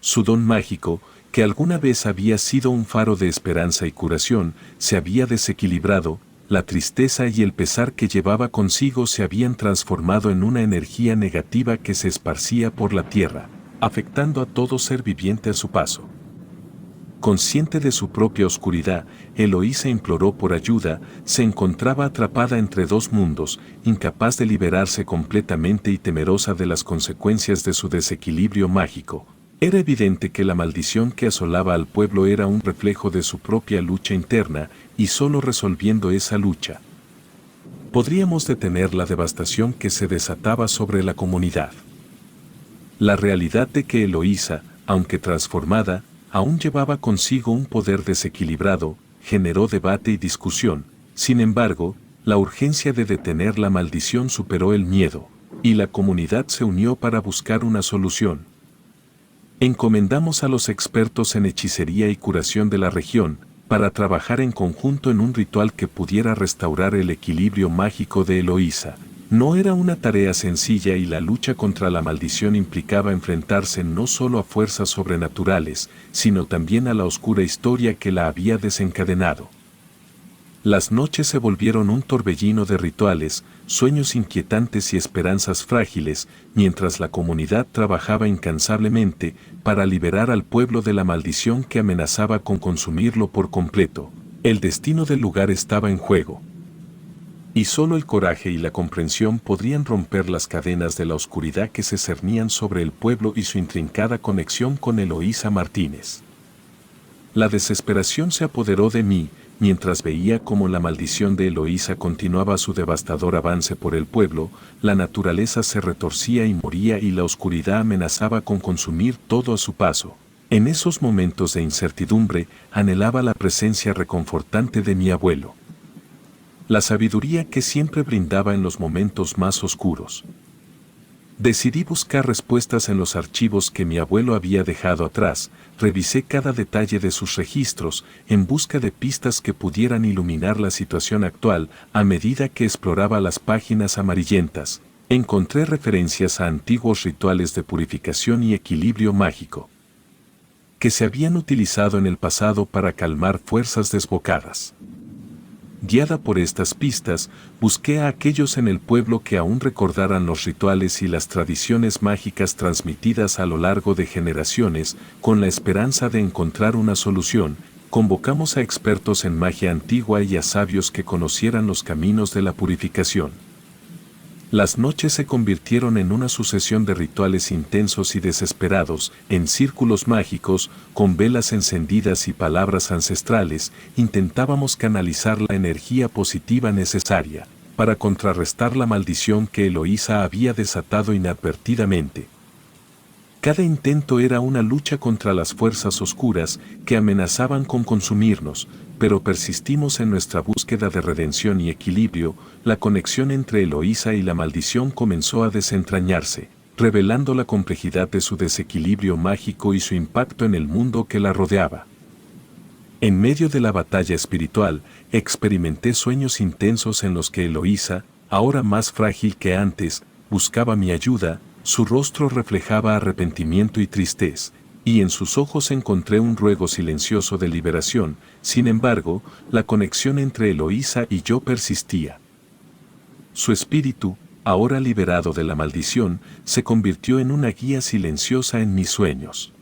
Su don mágico, que alguna vez había sido un faro de esperanza y curación, se había desequilibrado, la tristeza y el pesar que llevaba consigo se habían transformado en una energía negativa que se esparcía por la tierra, afectando a todo ser viviente a su paso. Consciente de su propia oscuridad, Eloísa imploró por ayuda, se encontraba atrapada entre dos mundos, incapaz de liberarse completamente y temerosa de las consecuencias de su desequilibrio mágico. Era evidente que la maldición que asolaba al pueblo era un reflejo de su propia lucha interna, y solo resolviendo esa lucha podríamos detener la devastación que se desataba sobre la comunidad. La realidad de que Eloísa, aunque transformada, aún llevaba consigo un poder desequilibrado, generó debate y discusión. Sin embargo, la urgencia de detener la maldición superó el miedo, y la comunidad se unió para buscar una solución. Encomendamos a los expertos en hechicería y curación de la región, para trabajar en conjunto en un ritual que pudiera restaurar el equilibrio mágico de Eloísa. No era una tarea sencilla y la lucha contra la maldición implicaba enfrentarse no solo a fuerzas sobrenaturales, sino también a la oscura historia que la había desencadenado. Las noches se volvieron un torbellino de rituales, sueños inquietantes y esperanzas frágiles, mientras la comunidad trabajaba incansablemente para liberar al pueblo de la maldición que amenazaba con consumirlo por completo. El destino del lugar estaba en juego. Y solo el coraje y la comprensión podrían romper las cadenas de la oscuridad que se cernían sobre el pueblo y su intrincada conexión con Eloísa Martínez. La desesperación se apoderó de mí, mientras veía cómo la maldición de Eloísa continuaba su devastador avance por el pueblo, la naturaleza se retorcía y moría y la oscuridad amenazaba con consumir todo a su paso. En esos momentos de incertidumbre, anhelaba la presencia reconfortante de mi abuelo. La sabiduría que siempre brindaba en los momentos más oscuros. Decidí buscar respuestas en los archivos que mi abuelo había dejado atrás, revisé cada detalle de sus registros, en busca de pistas que pudieran iluminar la situación actual. A medida que exploraba las páginas amarillentas, encontré referencias a antiguos rituales de purificación y equilibrio mágico, que se habían utilizado en el pasado para calmar fuerzas desbocadas. Guiada por estas pistas, busqué a aquellos en el pueblo que aún recordaran los rituales y las tradiciones mágicas transmitidas a lo largo de generaciones, con la esperanza de encontrar una solución. Convocamos a expertos en magia antigua y a sabios que conocieran los caminos de la purificación. Las noches se convirtieron en una sucesión de rituales intensos y desesperados, en círculos mágicos, con velas encendidas y palabras ancestrales. Intentábamos canalizar la energía positiva necesaria para contrarrestar la maldición que Eloísa había desatado inadvertidamente. Cada intento era una lucha contra las fuerzas oscuras que amenazaban con consumirnos, pero persistimos en nuestra búsqueda de redención y equilibrio. La conexión entre Eloísa y la maldición comenzó a desentrañarse, revelando la complejidad de su desequilibrio mágico y su impacto en el mundo que la rodeaba. En medio de la batalla espiritual, experimenté sueños intensos en los que Eloísa, ahora más frágil que antes, buscaba mi ayuda. Su rostro reflejaba arrepentimiento y tristeza, y en sus ojos encontré un ruego silencioso de liberación. Sin embargo, la conexión entre Eloísa y yo persistía. Su espíritu, ahora liberado de la maldición, se convirtió en una guía silenciosa en mis sueños.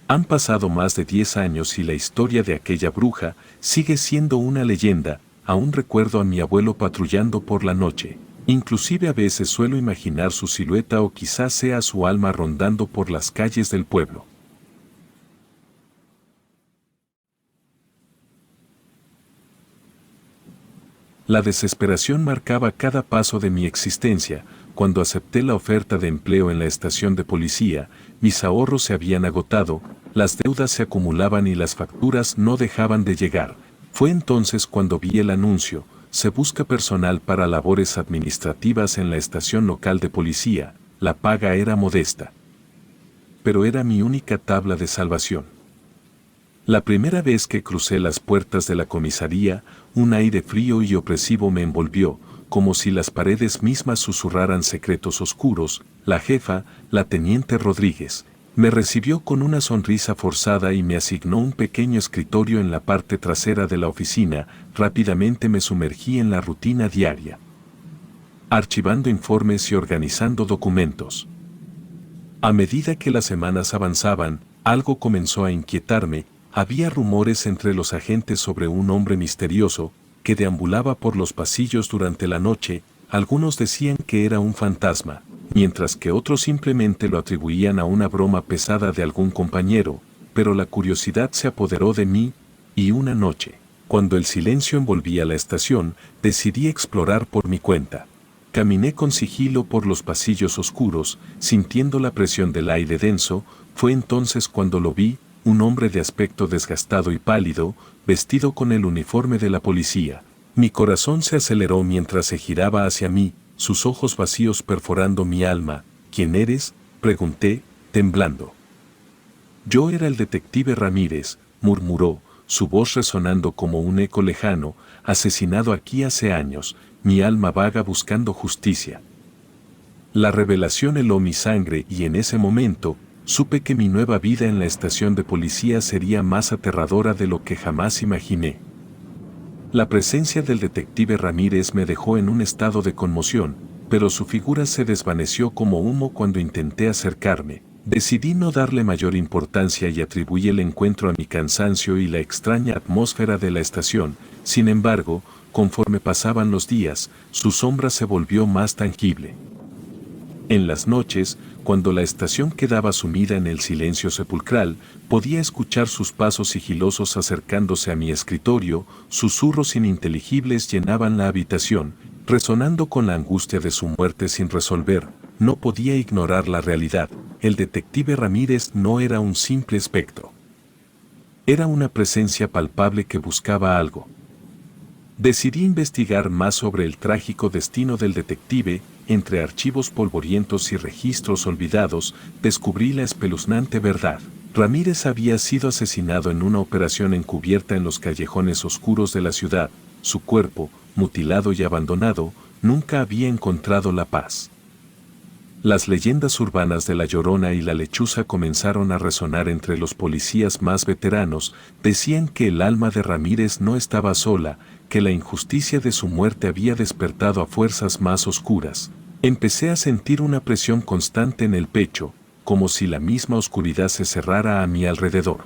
Han pasado más de 10 años y la historia de aquella bruja sigue siendo una leyenda. Aún recuerdo a mi abuelo patrullando por la noche. Inclusive a veces suelo imaginar su silueta o quizás sea su alma rondando por las calles del pueblo. La desesperación marcaba cada paso de mi existencia. Cuando acepté la oferta de empleo en la estación de policía, mis ahorros se habían agotado, las deudas se acumulaban y las facturas no dejaban de llegar. Fue entonces cuando vi el anuncio: se busca personal para labores administrativas en la estación local de policía. La paga era modesta, pero era mi única tabla de salvación. La primera vez que crucé las puertas de la comisaría, un aire frío y opresivo me envolvió, como si las paredes mismas susurraran secretos oscuros. La jefa, la teniente Rodríguez, Me recibió con una sonrisa forzada y me asignó un pequeño escritorio en la parte trasera de la oficina. Rápidamente me sumergí en la rutina diaria, archivando informes y organizando documentos. A medida que las semanas avanzaban, algo comenzó a inquietarme. Había rumores entre los agentes sobre un hombre misterioso que deambulaba por los pasillos durante la noche. Algunos decían que era un fantasma, mientras que otros simplemente lo atribuían a una broma pesada de algún compañero, pero la curiosidad se apoderó de mí, y una noche, cuando el silencio envolvía la estación, decidí explorar por mi cuenta. Caminé con sigilo por los pasillos oscuros, sintiendo la presión del aire denso. Fue entonces cuando lo vi, un hombre de aspecto desgastado y pálido, vestido con el uniforme de la policía. Mi corazón se aceleró mientras se giraba hacia mí, sus ojos vacíos perforando mi alma. ¿Quién eres?, pregunté, temblando. Yo era el detective Ramírez, murmuró, su voz resonando como un eco lejano, asesinado aquí hace años, mi alma vaga buscando justicia. La revelación heló mi sangre y en ese momento, supe que mi nueva vida en la estación de policía sería más aterradora de lo que jamás imaginé. La presencia del detective Ramírez me dejó en un estado de conmoción, pero su figura se desvaneció como humo cuando intenté acercarme. Decidí no darle mayor importancia y atribuí el encuentro a mi cansancio y la extraña atmósfera de la estación. Sin embargo, conforme pasaban los días, su sombra se volvió más tangible. En las noches, cuando la estación quedaba sumida en el silencio sepulcral, podía escuchar sus pasos sigilosos acercándose a mi escritorio. Susurros ininteligibles llenaban la habitación, resonando con la angustia de su muerte sin resolver. No podía ignorar la realidad. El detective Ramírez no era un simple espectro. Era una presencia palpable que buscaba algo. Decidí investigar más sobre el trágico destino del detective. Entre archivos polvorientos y registros olvidados, descubrí la espeluznante verdad. Ramírez había sido asesinado en una operación encubierta en los callejones oscuros de la ciudad. Su cuerpo, mutilado y abandonado, nunca había encontrado la paz. Las leyendas urbanas de La Llorona y la Lechuza comenzaron a resonar entre los policías más veteranos. Decían que el alma de Ramírez no estaba sola, que la injusticia de su muerte había despertado a fuerzas más oscuras. Empecé a sentir una presión constante en el pecho, como si la misma oscuridad se cerrara a mi alrededor.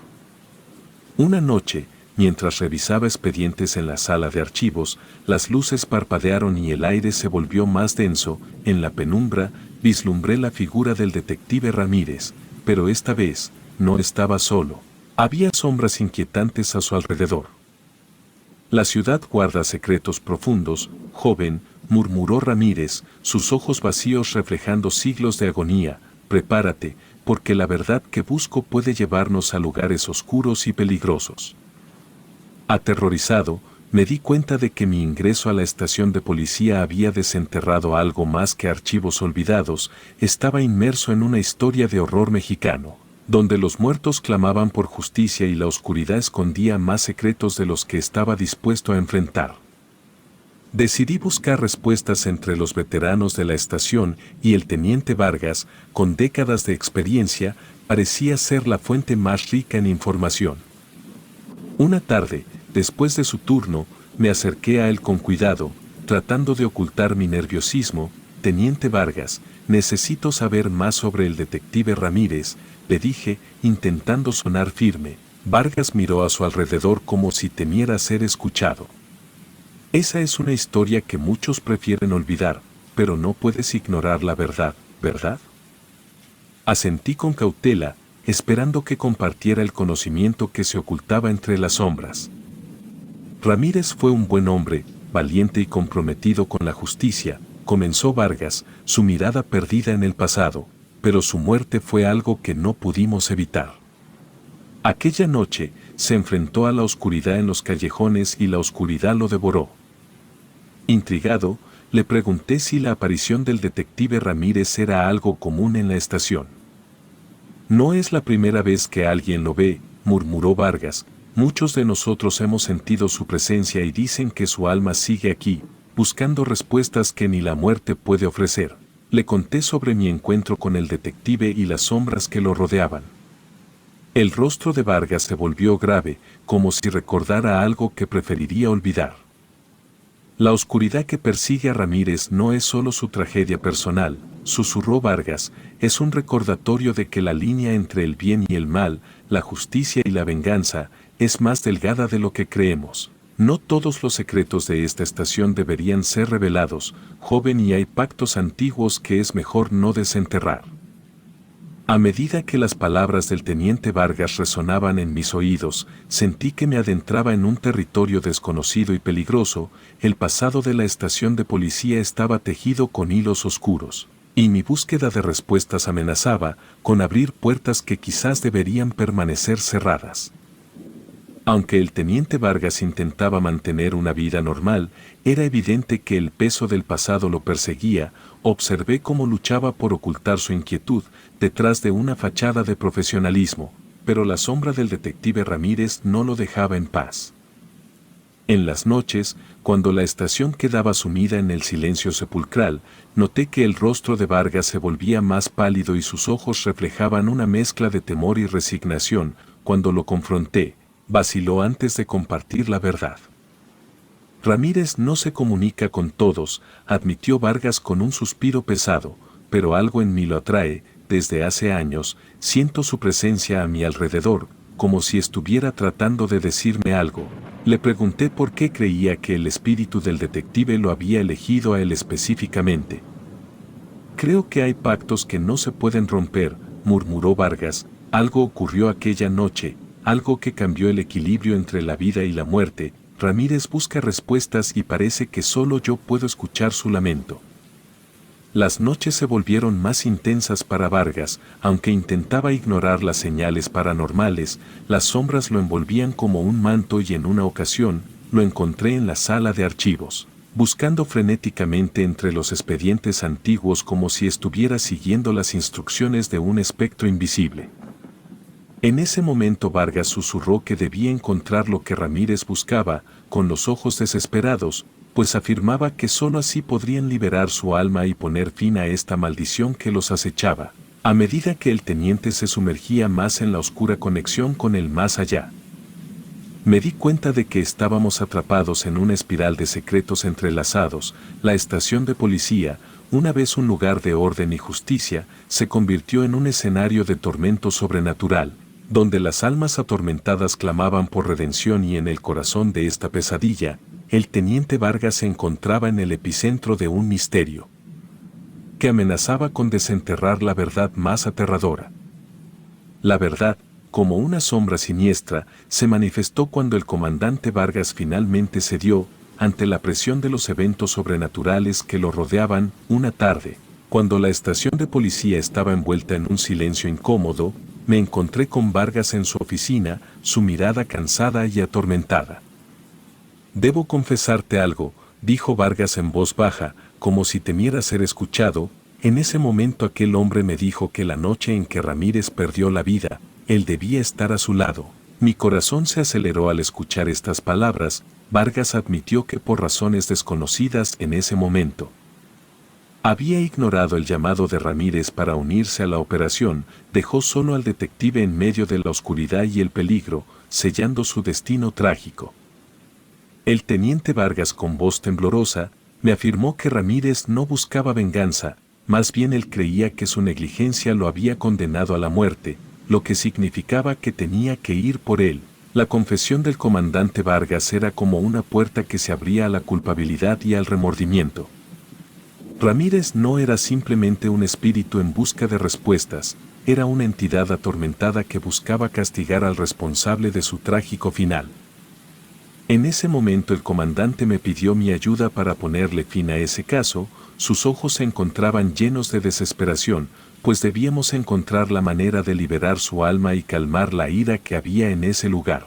Una noche, mientras revisaba expedientes en la sala de archivos, las luces parpadearon y el aire se volvió más denso. En la penumbra, vislumbré la figura del detective Ramírez, pero esta vez, no estaba solo. Había sombras inquietantes a su alrededor. La ciudad guarda secretos profundos, joven, murmuró Ramírez, sus ojos vacíos reflejando siglos de agonía. Prepárate, porque la verdad que busco puede llevarnos a lugares oscuros y peligrosos. Aterrorizado, me di cuenta de que mi ingreso a la estación de policía había desenterrado algo más que archivos olvidados. Estaba inmerso en una historia de horror mexicano, donde los muertos clamaban por justicia y la oscuridad escondía más secretos de los que estaba dispuesto a enfrentar. Decidí buscar respuestas entre los veteranos de la estación y el teniente Vargas, con décadas de experiencia, parecía ser la fuente más rica en información. Una tarde, después de su turno, me acerqué a él con cuidado, tratando de ocultar mi nerviosismo. Teniente Vargas, necesito saber más sobre el detective Ramírez, le dije, intentando sonar firme. Vargas miró a su alrededor como si temiera ser escuchado. Esa es una historia que muchos prefieren olvidar, pero no puedes ignorar la verdad, ¿verdad? Asentí con cautela, esperando que compartiera el conocimiento que se ocultaba entre las sombras. Ramírez fue un buen hombre, valiente y comprometido con la justicia, comenzó Vargas, su mirada perdida en el pasado, pero su muerte fue algo que no pudimos evitar. Aquella noche, se enfrentó a la oscuridad en los callejones y la oscuridad lo devoró. Intrigado, le pregunté si la aparición del detective Ramírez era algo común en la estación. No es la primera vez que alguien lo ve, murmuró Vargas, muchos de nosotros hemos sentido su presencia y dicen que su alma sigue aquí, buscando respuestas que ni la muerte puede ofrecer. Le conté sobre mi encuentro con el detective y las sombras que lo rodeaban. El rostro de Vargas se volvió grave, como si recordara algo que preferiría olvidar. La oscuridad que persigue a Ramírez no es solo su tragedia personal, susurró Vargas, es un recordatorio de que la línea entre el bien y el mal, la justicia y la venganza, es más delgada de lo que creemos. No todos los secretos de esta estación deberían ser revelados, joven, y hay pactos antiguos que es mejor no desenterrar. A medida que las palabras del teniente Vargas resonaban en mis oídos, sentí que me adentraba en un territorio desconocido y peligroso. El pasado de la estación de policía estaba tejido con hilos oscuros, y mi búsqueda de respuestas amenazaba con abrir puertas que quizás deberían permanecer cerradas. Aunque el teniente Vargas intentaba mantener una vida normal, era evidente que el peso del pasado lo perseguía. Observé cómo luchaba por ocultar su inquietud detrás de una fachada de profesionalismo, pero la sombra del detective Ramírez no lo dejaba en paz. En las noches, cuando la estación quedaba sumida en el silencio sepulcral, noté que el rostro de Vargas se volvía más pálido y sus ojos reflejaban una mezcla de temor y resignación. Cuando lo confronté, vaciló antes de compartir la verdad. Ramírez no se comunica con todos, admitió Vargas con un suspiro pesado, pero algo en mí lo atrae. Desde hace años, siento su presencia a mi alrededor, como si estuviera tratando de decirme algo. Le pregunté por qué creía que el espíritu del detective lo había elegido a él específicamente. Creo que hay pactos que no se pueden romper, murmuró Vargas. Algo ocurrió aquella noche, algo que cambió el equilibrio entre la vida y la muerte. Ramírez busca respuestas y parece que solo yo puedo escuchar su lamento. Las noches se volvieron más intensas para Vargas, aunque intentaba ignorar las señales paranormales, las sombras lo envolvían como un manto y en una ocasión, lo encontré en la sala de archivos, buscando frenéticamente entre los expedientes antiguos como si estuviera siguiendo las instrucciones de un espectro invisible. En ese momento Vargas susurró que debía encontrar lo que Ramírez buscaba, con los ojos desesperados, pues afirmaba que sólo así podrían liberar su alma y poner fin a esta maldición que los acechaba. A medida que el teniente se sumergía más en la oscura conexión con el más allá, me di cuenta de que estábamos atrapados en una espiral de secretos entrelazados. La estación de policía, una vez un lugar de orden y justicia, se convirtió en un escenario de tormento sobrenatural, donde las almas atormentadas clamaban por redención, y en el corazón de esta pesadilla, el teniente Vargas se encontraba en el epicentro de un misterio que amenazaba con desenterrar la verdad más aterradora. La verdad, como una sombra siniestra, se manifestó cuando el comandante Vargas finalmente cedió ante la presión de los eventos sobrenaturales que lo rodeaban. Una tarde, cuando la estación de policía estaba envuelta en un silencio incómodo, me encontré con Vargas en su oficina, su mirada cansada y atormentada. «Debo confesarte algo», dijo Vargas en voz baja, como si temiera ser escuchado. En ese momento aquel hombre me dijo que la noche en que Ramírez perdió la vida, él debía estar a su lado. Mi corazón se aceleró al escuchar estas palabras. Vargas admitió que por razones desconocidas en ese momento había ignorado el llamado de Ramírez para unirse a la operación. Dejó solo al detective en medio de la oscuridad y el peligro, sellando su destino trágico. El teniente Vargas, con voz temblorosa, me afirmó que Ramírez no buscaba venganza, más bien él creía que su negligencia lo había condenado a la muerte, lo que significaba que tenía que ir por él. La confesión del comandante Vargas era como una puerta que se abría a la culpabilidad y al remordimiento. Ramírez no era simplemente un espíritu en busca de respuestas, era una entidad atormentada que buscaba castigar al responsable de su trágico final. En ese momento el comandante me pidió mi ayuda para ponerle fin a ese caso. Sus ojos se encontraban llenos de desesperación, pues debíamos encontrar la manera de liberar su alma y calmar la ira que había en ese lugar.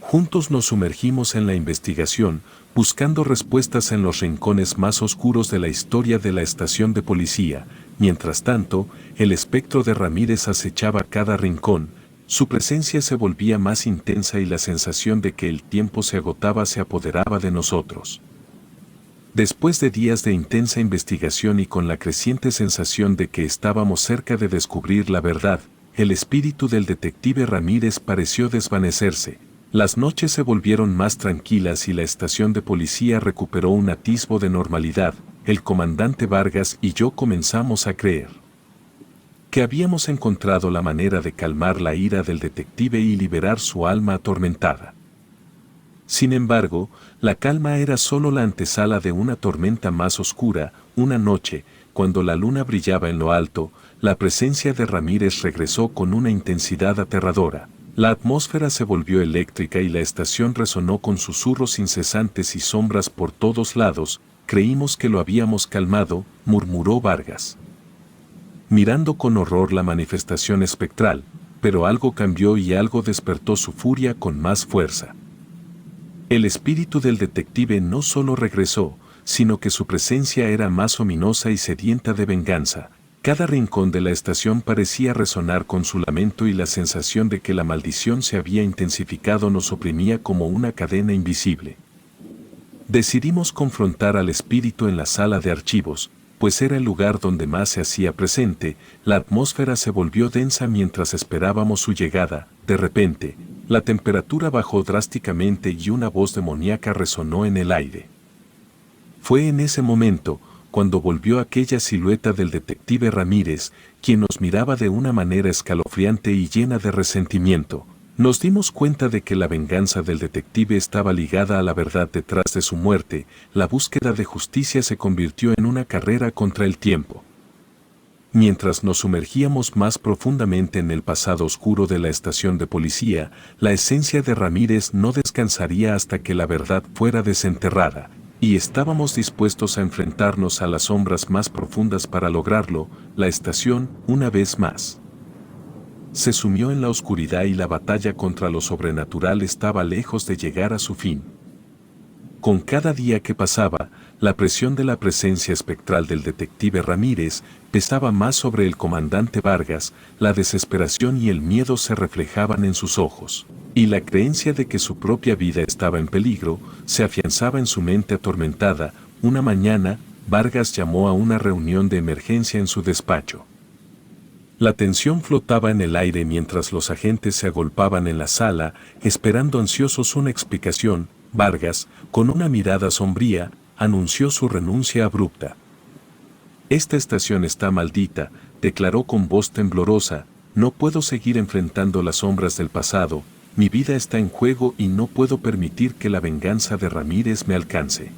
Juntos nos sumergimos en la investigación, buscando respuestas en los rincones más oscuros de la historia de la estación de policía. Mientras tanto, el espectro de Ramírez acechaba cada rincón. Su presencia se volvía más intensa y la sensación de que el tiempo se agotaba se apoderaba de nosotros. Después de días de intensa investigación y con la creciente sensación de que estábamos cerca de descubrir la verdad, el espíritu del detective Ramírez pareció desvanecerse. Las noches se volvieron más tranquilas y la estación de policía recuperó un atisbo de normalidad. El comandante Vargas y yo comenzamos a creer que habíamos encontrado la manera de calmar la ira del detective y liberar su alma atormentada. Sin embargo, la calma era solo la antesala de una tormenta más oscura. Una noche, cuando la luna brillaba en lo alto, la presencia de Ramírez regresó con una intensidad aterradora. La atmósfera se volvió eléctrica y la estación resonó con susurros incesantes y sombras por todos lados. Creímos que lo habíamos calmado, murmuró Vargas, mirando con horror la manifestación espectral, pero algo cambió y algo despertó su furia con más fuerza. El espíritu del detective no solo regresó, sino que su presencia era más ominosa y sedienta de venganza. Cada rincón de la estación parecía resonar con su lamento y la sensación de que la maldición se había intensificado nos oprimía como una cadena invisible. Decidimos confrontar al espíritu en la sala de archivos, pues era el lugar donde más se hacía presente. La atmósfera se volvió densa mientras esperábamos su llegada. De repente, la temperatura bajó drásticamente y una voz demoníaca resonó en el aire. Fue en ese momento, cuando volvió aquella silueta del detective Ramírez, quien nos miraba de una manera escalofriante y llena de resentimiento. Nos dimos cuenta de que la venganza del detective estaba ligada a la verdad detrás de su muerte. La búsqueda de justicia se convirtió en una carrera contra el tiempo. Mientras nos sumergíamos más profundamente en el pasado oscuro de la estación de policía, la esencia de Ramírez no descansaría hasta que la verdad fuera desenterrada, y estábamos dispuestos a enfrentarnos a las sombras más profundas para lograrlo. La estación, una vez más, se sumió en la oscuridad y la batalla contra lo sobrenatural estaba lejos de llegar a su fin. Con cada día que pasaba, la presión de la presencia espectral del detective Ramírez pesaba más sobre el comandante Vargas. La desesperación y el miedo se reflejaban en sus ojos, y la creencia de que su propia vida estaba en peligro se afianzaba en su mente atormentada. Una mañana, Vargas llamó a una reunión de emergencia en su despacho. La tensión flotaba en el aire mientras los agentes se agolpaban en la sala, esperando ansiosos una explicación. Vargas, con una mirada sombría, anunció su renuncia abrupta. «Esta estación está maldita», declaró con voz temblorosa. «No puedo seguir enfrentando las sombras del pasado. Mi vida está en juego y no puedo permitir que la venganza de Ramírez me alcance».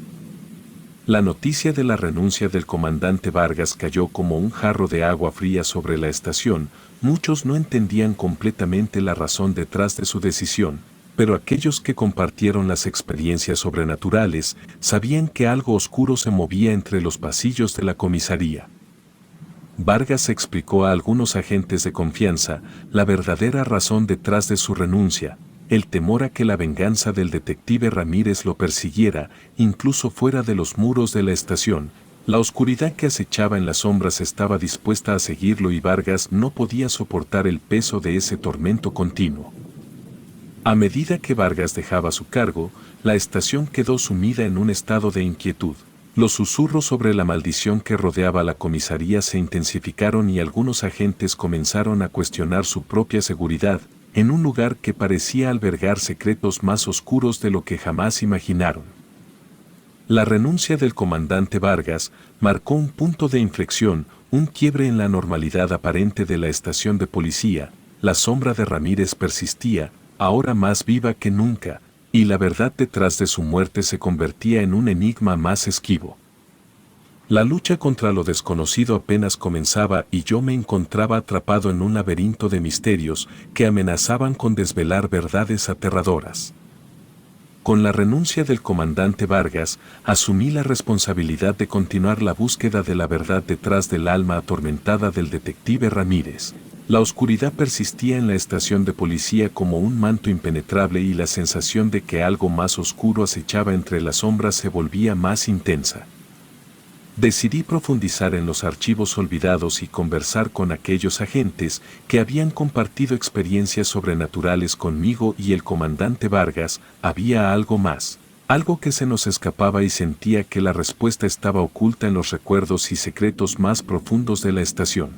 La noticia de la renuncia del comandante Vargas cayó como un jarro de agua fría sobre la estación. Muchos no entendían completamente la razón detrás de su decisión, pero aquellos que compartieron las experiencias sobrenaturales sabían que algo oscuro se movía entre los pasillos de la comisaría. Vargas explicó a algunos agentes de confianza la verdadera razón detrás de su renuncia: el temor a que la venganza del detective Ramírez lo persiguiera, incluso fuera de los muros de la estación. La oscuridad que acechaba en las sombras estaba dispuesta a seguirlo y Vargas no podía soportar el peso de ese tormento continuo. A medida que Vargas dejaba su cargo, la estación quedó sumida en un estado de inquietud. Los susurros sobre la maldición que rodeaba la comisaría se intensificaron y algunos agentes comenzaron a cuestionar su propia seguridad, en un lugar que parecía albergar secretos más oscuros de lo que jamás imaginaron. La renuncia del comandante Vargas marcó un punto de inflexión, un quiebre en la normalidad aparente de la estación de policía. La sombra de Ramírez persistía, ahora más viva que nunca, y la verdad detrás de su muerte se convertía en un enigma más esquivo. La lucha contra lo desconocido apenas comenzaba y yo me encontraba atrapado en un laberinto de misterios que amenazaban con desvelar verdades aterradoras. Con la renuncia del comandante Vargas, asumí la responsabilidad de continuar la búsqueda de la verdad detrás del alma atormentada del detective Ramírez. La oscuridad persistía en la estación de policía como un manto impenetrable y la sensación de que algo más oscuro acechaba entre las sombras se volvía más intensa. Decidí profundizar en los archivos olvidados y conversar con aquellos agentes que habían compartido experiencias sobrenaturales conmigo y el comandante Vargas. Había algo más. Algo que se nos escapaba y sentía que la respuesta estaba oculta en los recuerdos y secretos más profundos de la estación.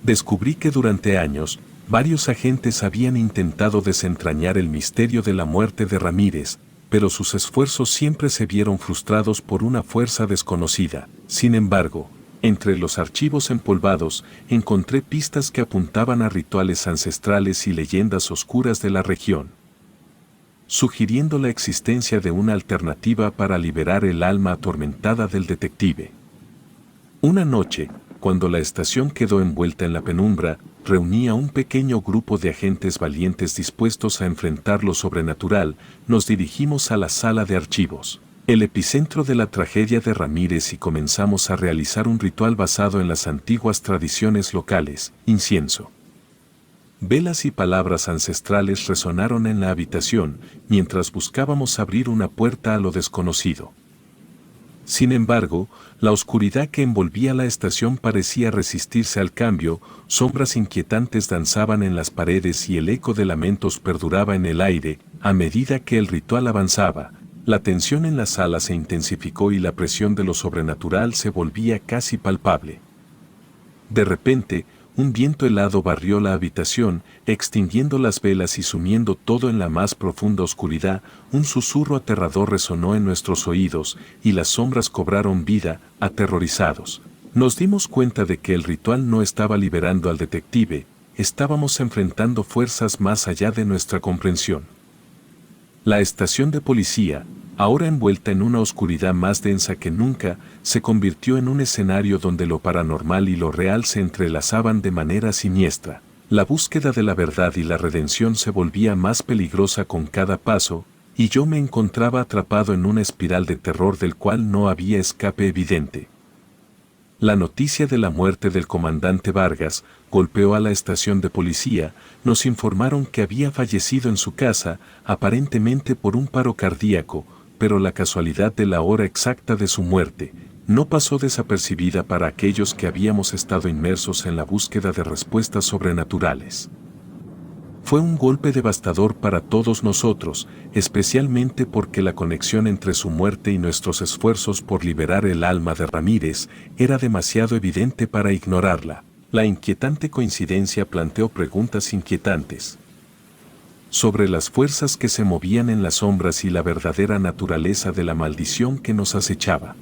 Descubrí que durante años, varios agentes habían intentado desentrañar el misterio de la muerte de Ramírez, pero sus esfuerzos siempre se vieron frustrados por una fuerza desconocida. Sin embargo, entre los archivos empolvados, encontré pistas que apuntaban a rituales ancestrales y leyendas oscuras de la región, sugiriendo la existencia de una alternativa para liberar el alma atormentada del detective. Una noche, cuando la estación quedó envuelta en la penumbra, reuní a un pequeño grupo de agentes valientes dispuestos a enfrentar lo sobrenatural. Nos dirigimos a la sala de archivos, el epicentro de la tragedia de Ramírez, y comenzamos a realizar un ritual basado en las antiguas tradiciones locales. Incienso, velas y palabras ancestrales resonaron en la habitación mientras buscábamos abrir una puerta a lo desconocido. Sin embargo, la oscuridad que envolvía la estación parecía resistirse al cambio. Sombras inquietantes danzaban en las paredes y el eco de lamentos perduraba en el aire. A medida que el ritual avanzaba, la tensión en la sala se intensificó y la presión de lo sobrenatural se volvía casi palpable. De repente, un viento helado barrió la habitación, extinguiendo las velas y sumiendo todo en la más profunda oscuridad. Un susurro aterrador resonó en nuestros oídos, y las sombras cobraron vida. Aterrorizados, nos dimos cuenta de que el ritual no estaba liberando al detective, estábamos enfrentando fuerzas más allá de nuestra comprensión. La estación de policía, ahora envuelta en una oscuridad más densa que nunca, se convirtió en un escenario donde lo paranormal y lo real se entrelazaban de manera siniestra. La búsqueda de la verdad y la redención se volvía más peligrosa con cada paso, y yo me encontraba atrapado en una espiral de terror del cual no había escape evidente. La noticia de la muerte del comandante Vargas golpeó a la estación de policía. Nos informaron que había fallecido en su casa, aparentemente por un paro cardíaco, pero la casualidad de la hora exacta de su muerte no pasó desapercibida para aquellos que habíamos estado inmersos en la búsqueda de respuestas sobrenaturales. Fue un golpe devastador para todos nosotros, especialmente porque la conexión entre su muerte y nuestros esfuerzos por liberar el alma de Ramírez era demasiado evidente para ignorarla. La inquietante coincidencia planteó preguntas inquietantes sobre las fuerzas que se movían en las sombras y la verdadera naturaleza de la maldición que nos acechaba.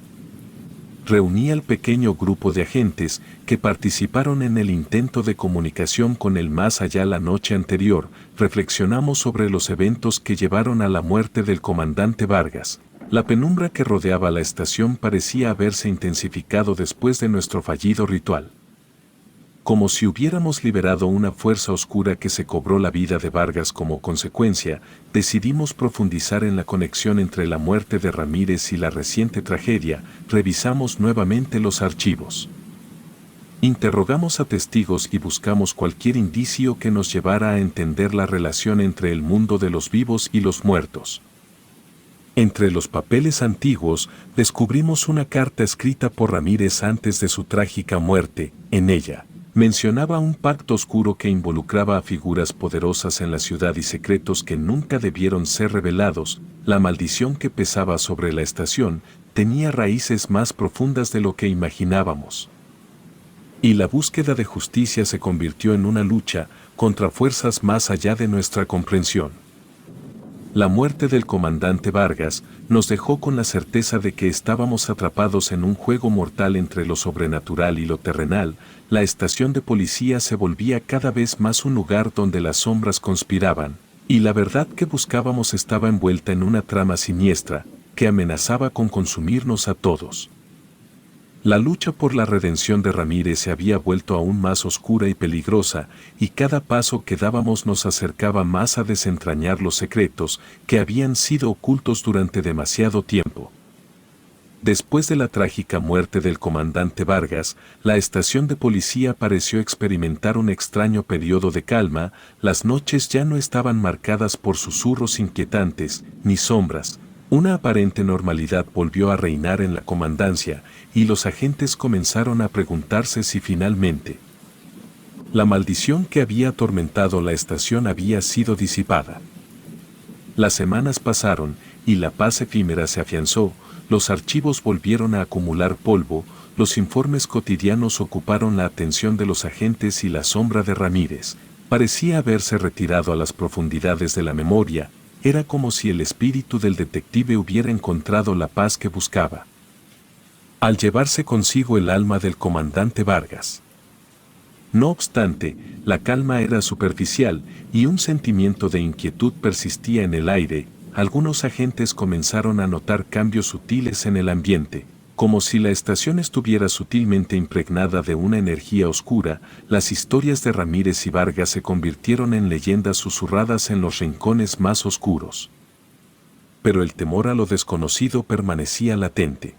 Reuní al pequeño grupo de agentes que participaron en el intento de comunicación con el más allá la noche anterior. Reflexionamos sobre los eventos que llevaron a la muerte del comandante Vargas. La penumbra que rodeaba la estación parecía haberse intensificado después de nuestro fallido ritual. Como si hubiéramos liberado una fuerza oscura que se cobró la vida de Vargas como consecuencia, decidimos profundizar en la conexión entre la muerte de Ramírez y la reciente tragedia. Revisamos nuevamente los archivos. Interrogamos a testigos y buscamos cualquier indicio que nos llevara a entender la relación entre el mundo de los vivos y los muertos. Entre los papeles antiguos, descubrimos una carta escrita por Ramírez antes de su trágica muerte. En ella mencionaba un pacto oscuro que involucraba a figuras poderosas en la ciudad y secretos que nunca debieron ser revelados. La maldición que pesaba sobre la estación tenía raíces más profundas de lo que imaginábamos. Y la búsqueda de justicia se convirtió en una lucha contra fuerzas más allá de nuestra comprensión. La muerte del comandante Vargas nos dejó con la certeza de que estábamos atrapados en un juego mortal entre lo sobrenatural y lo terrenal. La estación de policía se volvía cada vez más un lugar donde las sombras conspiraban, y la verdad que buscábamos estaba envuelta en una trama siniestra que amenazaba con consumirnos a todos. La lucha por la redención de Ramírez se había vuelto aún más oscura y peligrosa, y cada paso que dábamos nos acercaba más a desentrañar los secretos que habían sido ocultos durante demasiado tiempo. Después de la trágica muerte del comandante Vargas, la estación de policía pareció experimentar un extraño periodo de calma. Las noches ya no estaban marcadas por susurros inquietantes ni sombras. Una aparente normalidad volvió a reinar en la comandancia, y los agentes comenzaron a preguntarse si finalmente la maldición que había atormentado la estación había sido disipada. Las semanas pasaron, y la paz efímera se afianzó, los archivos volvieron a acumular polvo, los informes cotidianos ocuparon la atención de los agentes y la sombra de Ramírez parecía haberse retirado a las profundidades de la memoria, era como si el espíritu del detective hubiera encontrado la paz que buscaba, al llevarse consigo el alma del comandante Vargas. No obstante, la calma era superficial y un sentimiento de inquietud persistía en el aire. Algunos agentes comenzaron a notar cambios sutiles en el ambiente, como si la estación estuviera sutilmente impregnada de una energía oscura. Las historias de Ramírez y Vargas se convirtieron en leyendas susurradas en los rincones más oscuros. Pero el temor a lo desconocido permanecía latente.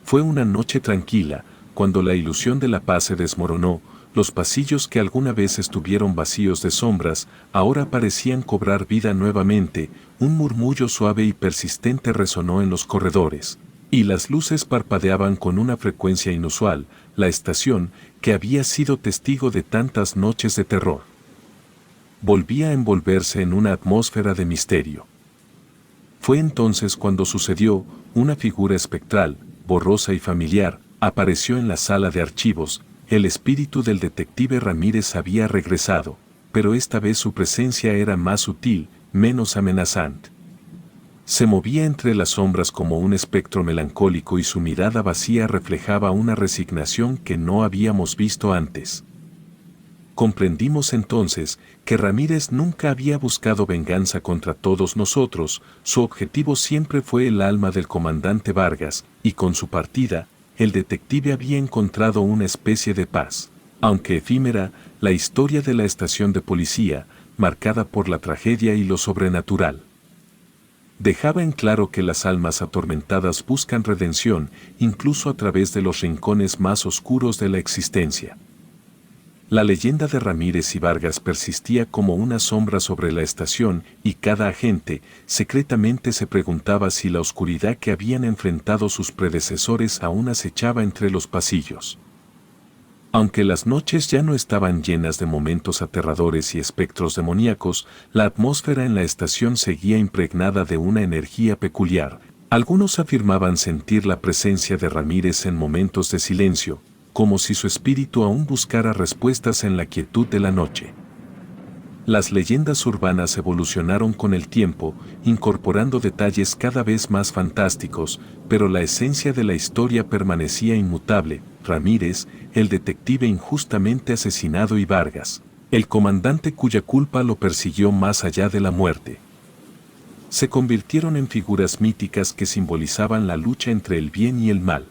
Fue una noche tranquila, cuando la ilusión de la paz se desmoronó. Los pasillos que alguna vez estuvieron vacíos de sombras, ahora parecían cobrar vida nuevamente. Un murmullo suave y persistente resonó en los corredores, y las luces parpadeaban con una frecuencia inusual. La estación, que había sido testigo de tantas noches de terror, volvía a envolverse en una atmósfera de misterio. Fue entonces cuando sucedió. Una figura espectral, borrosa y familiar, apareció en la sala de archivos. El espíritu del detective Ramírez había regresado, pero esta vez su presencia era más sutil, menos amenazante. Se movía entre las sombras como un espectro melancólico y su mirada vacía reflejaba una resignación que no habíamos visto antes. Comprendimos entonces que Ramírez nunca había buscado venganza contra todos nosotros. Su objetivo siempre fue el alma del comandante Vargas, y con su partida, el detective había encontrado una especie de paz. Aunque efímera, la historia de la estación de policía, marcada por la tragedia y lo sobrenatural, dejaba en claro que las almas atormentadas buscan redención, incluso a través de los rincones más oscuros de la existencia. La leyenda de Ramírez y Vargas persistía como una sombra sobre la estación, y cada agente secretamente se preguntaba si la oscuridad que habían enfrentado sus predecesores aún acechaba entre los pasillos. Aunque las noches ya no estaban llenas de momentos aterradores y espectros demoníacos, la atmósfera en la estación seguía impregnada de una energía peculiar. Algunos afirmaban sentir la presencia de Ramírez en momentos de silencio, como si su espíritu aún buscara respuestas en la quietud de la noche. Las leyendas urbanas evolucionaron con el tiempo, incorporando detalles cada vez más fantásticos, pero la esencia de la historia permanecía inmutable. Ramírez, el detective injustamente asesinado, y Vargas, el comandante cuya culpa lo persiguió más allá de la muerte, se convirtieron en figuras míticas que simbolizaban la lucha entre el bien y el mal.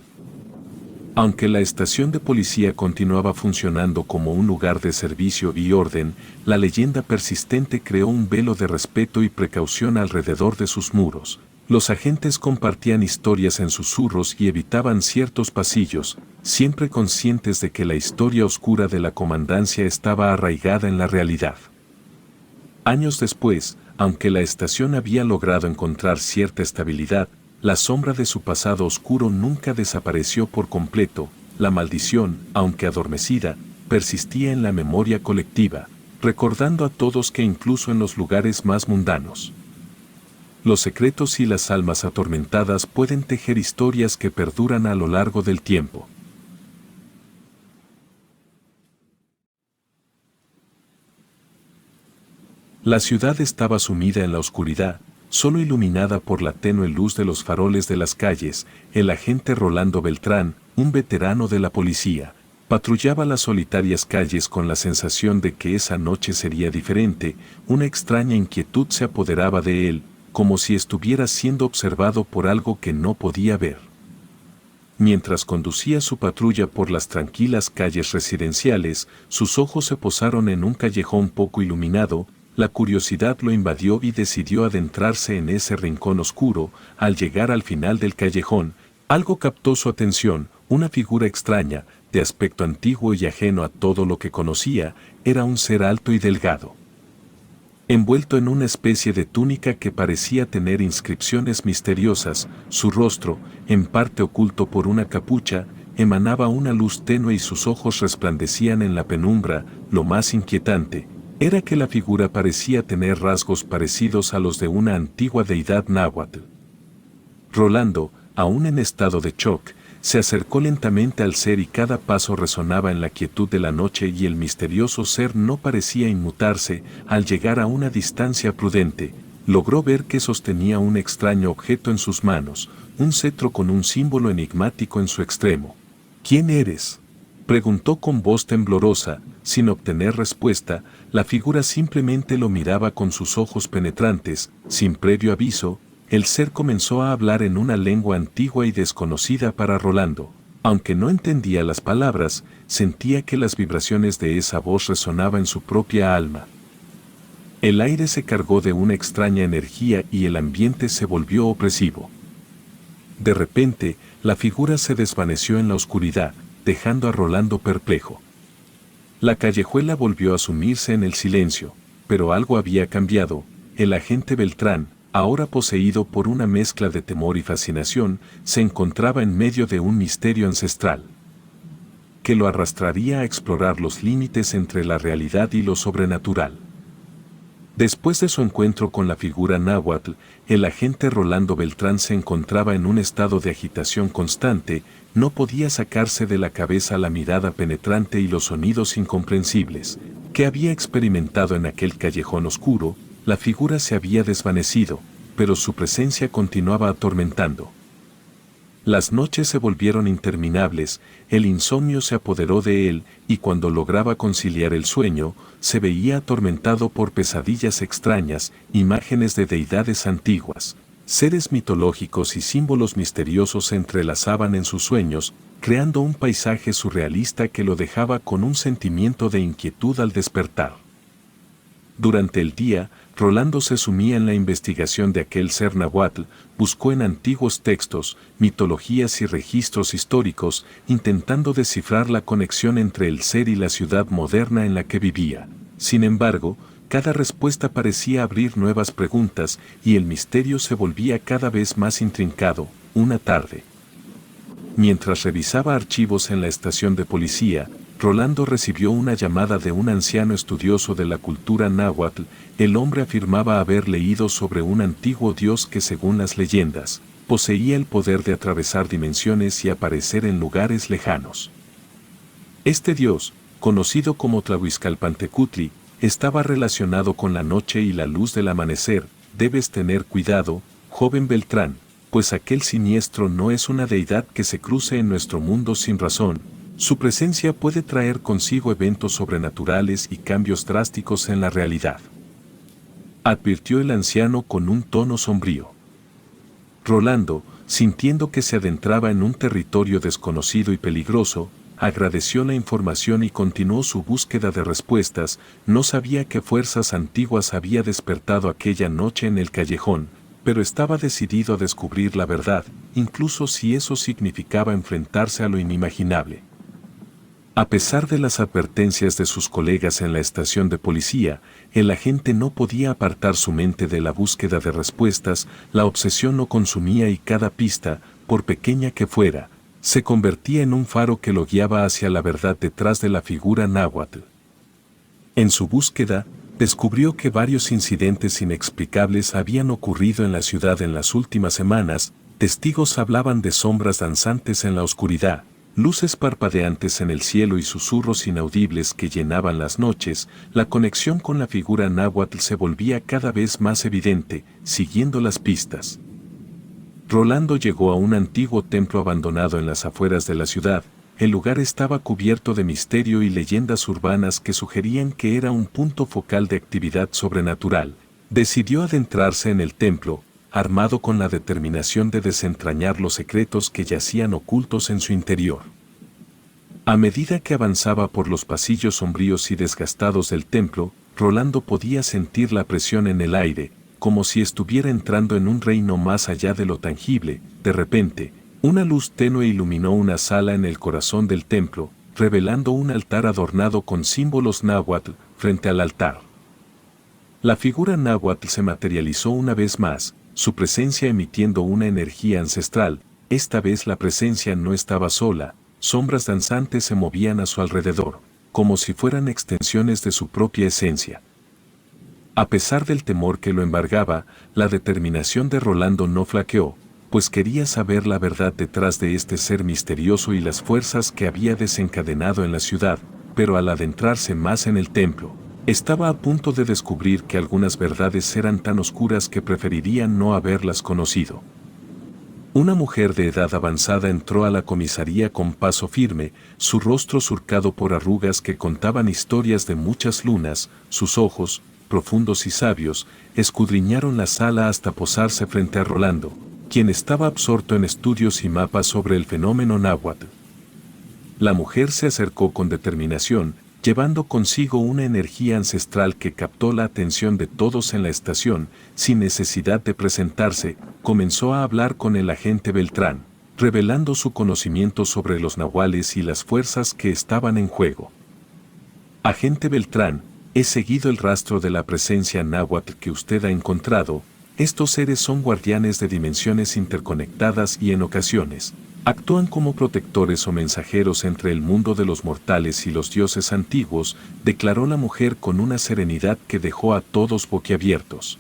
Aunque la estación de policía continuaba funcionando como un lugar de servicio y orden, la leyenda persistente creó un velo de respeto y precaución alrededor de sus muros. Los agentes compartían historias en susurros y evitaban ciertos pasillos, siempre conscientes de que la historia oscura de la comandancia estaba arraigada en la realidad. Años después, aunque la estación había logrado encontrar cierta estabilidad, la sombra de su pasado oscuro nunca desapareció por completo. La maldición, aunque adormecida, persistía en la memoria colectiva, recordando a todos que incluso en los lugares más mundanos, los secretos y las almas atormentadas pueden tejer historias que perduran a lo largo del tiempo. La ciudad estaba sumida en la oscuridad, solo iluminada por la tenue luz de los faroles de las calles. El agente Rolando Beltrán, un veterano de la policía, patrullaba las solitarias calles con la sensación de que esa noche sería diferente. Una extraña inquietud se apoderaba de él, como si estuviera siendo observado por algo que no podía ver. Mientras conducía su patrulla por las tranquilas calles residenciales, sus ojos se posaron en un callejón poco iluminado. La curiosidad lo invadió y decidió adentrarse en ese rincón oscuro. Al llegar al final del callejón, algo captó su atención. Una figura extraña, de aspecto antiguo y ajeno a todo lo que conocía. Era un ser alto y delgado, envuelto en una especie de túnica que parecía tener inscripciones misteriosas. Su rostro, en parte oculto por una capucha, emanaba una luz tenue y sus ojos resplandecían en la penumbra. Lo más inquietante era que la figura parecía tener rasgos parecidos a los de una antigua deidad náhuatl. Rolando, aún en estado de shock, se acercó lentamente al ser y cada paso resonaba en la quietud de la noche y el misterioso ser no parecía inmutarse. Al llegar a una distancia prudente, logró ver que sostenía un extraño objeto en sus manos, un cetro con un símbolo enigmático en su extremo. ¿Quién eres?, preguntó con voz temblorosa. Sin obtener respuesta, la figura simplemente lo miraba con sus ojos penetrantes. Sin previo aviso, el ser comenzó a hablar en una lengua antigua y desconocida para Rolando. Aunque no entendía las palabras, sentía que las vibraciones de esa voz resonaban en su propia alma. El aire se cargó de una extraña energía y el ambiente se volvió opresivo. De repente, la figura se desvaneció en la oscuridad, dejando a Rolando perplejo. La callejuela volvió a sumirse en el silencio, pero algo había cambiado. El agente Beltrán, ahora poseído por una mezcla de temor y fascinación, se encontraba en medio de un misterio ancestral que lo arrastraría a explorar los límites entre la realidad y lo sobrenatural. Después de su encuentro con la figura náhuatl, el agente Rolando Beltrán se encontraba en un estado de agitación constante. No podía sacarse de la cabeza la mirada penetrante y los sonidos incomprensibles que había experimentado en aquel callejón oscuro. La figura se había desvanecido, pero su presencia continuaba atormentando. Las noches se volvieron interminables, el insomnio se apoderó de él, y cuando lograba conciliar el sueño, se veía atormentado por pesadillas extrañas, imágenes de deidades antiguas, seres mitológicos y símbolos misteriosos se entrelazaban en sus sueños, creando un paisaje surrealista que lo dejaba con un sentimiento de inquietud al despertar. Durante el día, Rolando se sumía en la investigación de aquel ser náhuatl, buscó en antiguos textos, mitologías y registros históricos, intentando descifrar la conexión entre el ser y la ciudad moderna en la que vivía. Sin embargo, cada respuesta parecía abrir nuevas preguntas y el misterio se volvía cada vez más intrincado. Una tarde, mientras revisaba archivos en la estación de policía, Rolando recibió una llamada de un anciano estudioso de la cultura náhuatl. El hombre afirmaba haber leído sobre un antiguo dios que, según las leyendas, poseía el poder de atravesar dimensiones y aparecer en lugares lejanos. Este dios, conocido como Tlahuizcalpantecutli, estaba relacionado con la noche y la luz del amanecer. Debes tener cuidado, joven Beltrán, pues aquel siniestro no es una deidad que se cruce en nuestro mundo sin razón. Su presencia puede traer consigo eventos sobrenaturales y cambios drásticos en la realidad, advirtió el anciano con un tono sombrío. Rolando, sintiendo que se adentraba en un territorio desconocido y peligroso, agradeció la información y continuó su búsqueda de respuestas. No sabía qué fuerzas antiguas había despertado aquella noche en el callejón, pero estaba decidido a descubrir la verdad, incluso si eso significaba enfrentarse a lo inimaginable. A pesar de las advertencias de sus colegas en la estación de policía, el agente no podía apartar su mente de la búsqueda de respuestas. La obsesión lo consumía y cada pista, por pequeña que fuera, se convertía en un faro que lo guiaba hacia la verdad detrás de la figura náhuatl. En su búsqueda, descubrió que varios incidentes inexplicables habían ocurrido en la ciudad en las últimas semanas. Testigos hablaban de sombras danzantes en la oscuridad, luces parpadeantes en el cielo y susurros inaudibles que llenaban las noches. La conexión con la figura náhuatl se volvía cada vez más evidente. Siguiendo las pistas, Rolando llegó a un antiguo templo abandonado en las afueras de la ciudad. El lugar estaba cubierto de misterio y leyendas urbanas que sugerían que era un punto focal de actividad sobrenatural. Decidió adentrarse en el templo, armado con la determinación de desentrañar los secretos que yacían ocultos en su interior. A medida que avanzaba por los pasillos sombríos y desgastados del templo, Rolando podía sentir la presión en el aire, como si estuviera entrando en un reino más allá de lo tangible. De repente, una luz tenue iluminó una sala en el corazón del templo, revelando un altar adornado con símbolos náhuatl. Frente al altar, la figura náhuatl se materializó una vez más, su presencia emitiendo una energía ancestral. Esta vez la presencia no estaba sola, sombras danzantes se movían a su alrededor, como si fueran extensiones de su propia esencia. A pesar del temor que lo embargaba, la determinación de Rolando no flaqueó, pues quería saber la verdad detrás de este ser misterioso y las fuerzas que había desencadenado en la ciudad, pero al adentrarse más en el templo, estaba a punto de descubrir que algunas verdades eran tan oscuras que preferiría no haberlas conocido. Una mujer de edad avanzada entró a la comisaría con paso firme, su rostro surcado por arrugas que contaban historias de muchas lunas, sus ojos, profundos y sabios, escudriñaron la sala hasta posarse frente a Rolando, quien estaba absorto en estudios y mapas sobre el fenómeno náhuatl. La mujer se acercó con determinación, llevando consigo una energía ancestral que captó la atención de todos en la estación. Sin necesidad de presentarse, comenzó a hablar con el agente Beltrán, revelando su conocimiento sobre los nahuales y las fuerzas que estaban en juego. Agente Beltrán, he seguido el rastro de la presencia náhuatl que usted ha encontrado. Estos seres son guardianes de dimensiones interconectadas y en ocasiones actúan como protectores o mensajeros entre el mundo de los mortales y los dioses antiguos, declaró la mujer con una serenidad que dejó a todos boquiabiertos.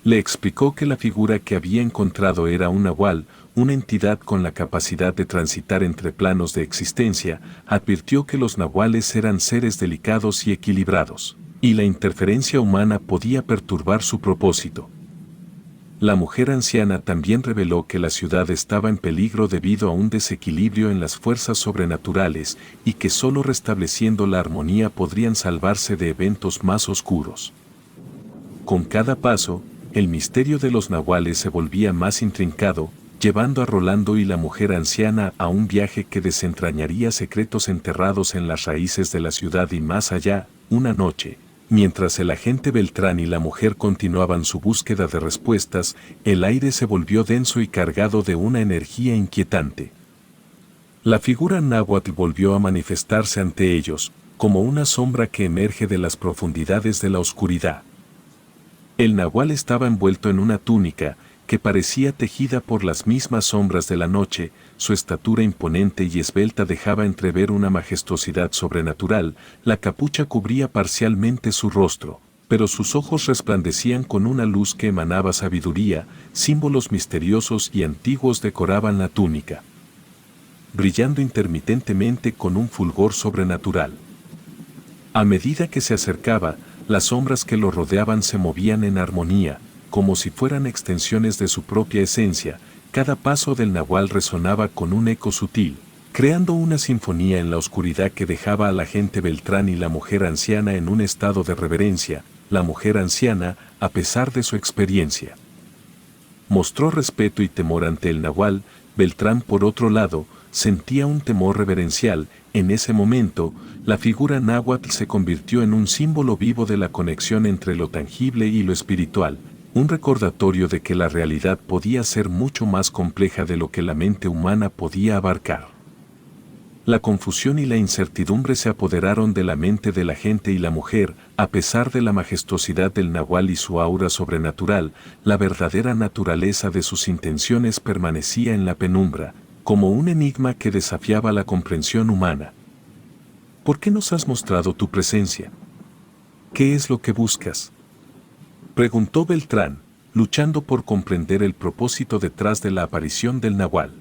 Le explicó que la figura que había encontrado era un nahual, una entidad con la capacidad de transitar entre planos de existencia. Advirtió que los nahuales eran seres delicados y equilibrados, y la interferencia humana podía perturbar su propósito. La mujer anciana también reveló que la ciudad estaba en peligro debido a un desequilibrio en las fuerzas sobrenaturales y que solo restableciendo la armonía podrían salvarse de eventos más oscuros. Con cada paso, el misterio de los nahuales se volvía más intrincado, llevando a Rolando y la mujer anciana a un viaje que desentrañaría secretos enterrados en las raíces de la ciudad y más allá. Una noche, mientras el agente Beltrán y la mujer continuaban su búsqueda de respuestas, el aire se volvió denso y cargado de una energía inquietante. La figura náhuatl volvió a manifestarse ante ellos, como una sombra que emerge de las profundidades de la oscuridad. El nahual estaba envuelto en una túnica, que parecía tejida por las mismas sombras de la noche. Su estatura imponente y esbelta dejaba entrever una majestuosidad sobrenatural. La capucha cubría parcialmente su rostro, pero sus ojos resplandecían con una luz que emanaba sabiduría. Símbolos misteriosos y antiguos decoraban la túnica, brillando intermitentemente con un fulgor sobrenatural. A medida que se acercaba, las sombras que lo rodeaban se movían en armonía, como si fueran extensiones de su propia esencia. Cada paso del nahual resonaba con un eco sutil, creando una sinfonía en la oscuridad que dejaba al agente Beltrán y la mujer anciana en un estado de reverencia. La mujer anciana, a pesar de su experiencia, mostró respeto y temor ante el nahual. Beltrán, por otro lado, sentía un temor reverencial. En ese momento, la figura náhuatl se convirtió en un símbolo vivo de la conexión entre lo tangible y lo espiritual, un recordatorio de que la realidad podía ser mucho más compleja de lo que la mente humana podía abarcar. La confusión y la incertidumbre se apoderaron de la mente de la gente y la mujer. A pesar de la majestuosidad del nahual y su aura sobrenatural, la verdadera naturaleza de sus intenciones permanecía en la penumbra, como un enigma que desafiaba la comprensión humana. ¿Por qué nos has mostrado tu presencia? ¿Qué es lo que buscas?, preguntó Beltrán, luchando por comprender el propósito detrás de la aparición del nahual.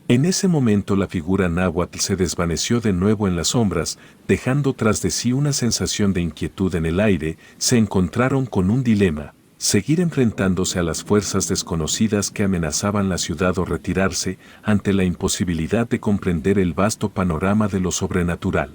En ese momento la figura náhuatl se desvaneció de nuevo en las sombras, dejando tras de sí una sensación de inquietud en el aire. Se encontraron con un dilema: seguir enfrentándose a las fuerzas desconocidas que amenazaban la ciudad o retirarse ante la imposibilidad de comprender el vasto panorama de lo sobrenatural.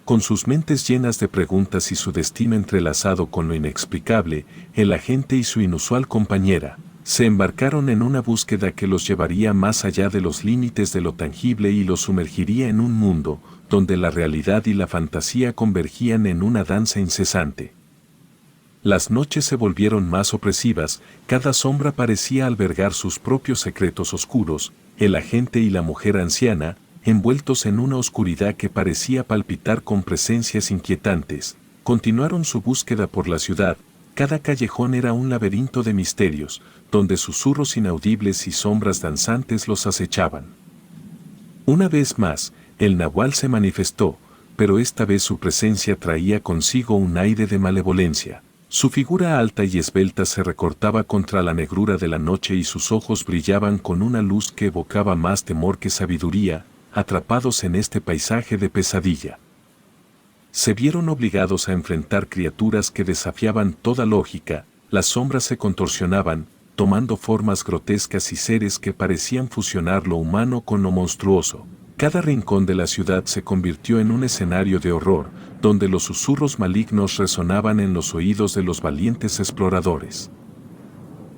Con sus mentes llenas de preguntas y su destino entrelazado con lo inexplicable, el agente y su inusual compañera se embarcaron en una búsqueda que los llevaría más allá de los límites de lo tangible y los sumergiría en un mundo donde la realidad y la fantasía convergían en una danza incesante. Las noches se volvieron más opresivas, cada sombra parecía albergar sus propios secretos oscuros. El agente y la mujer anciana, envueltos en una oscuridad que parecía palpitar con presencias inquietantes, continuaron su búsqueda por la ciudad. Cada callejón era un laberinto de misterios, donde susurros inaudibles y sombras danzantes los acechaban. Una vez más, el nahual se manifestó, pero esta vez su presencia traía consigo un aire de malevolencia. Su figura alta y esbelta se recortaba contra la negrura de la noche y sus ojos brillaban con una luz que evocaba más temor que sabiduría, atrapados en este paisaje de pesadilla. Se vieron obligados a enfrentar criaturas que desafiaban toda lógica, las sombras se contorsionaban, tomando formas grotescas y seres que parecían fusionar lo humano con lo monstruoso. Cada rincón de la ciudad se convirtió en un escenario de horror, donde los susurros malignos resonaban en los oídos de los valientes exploradores.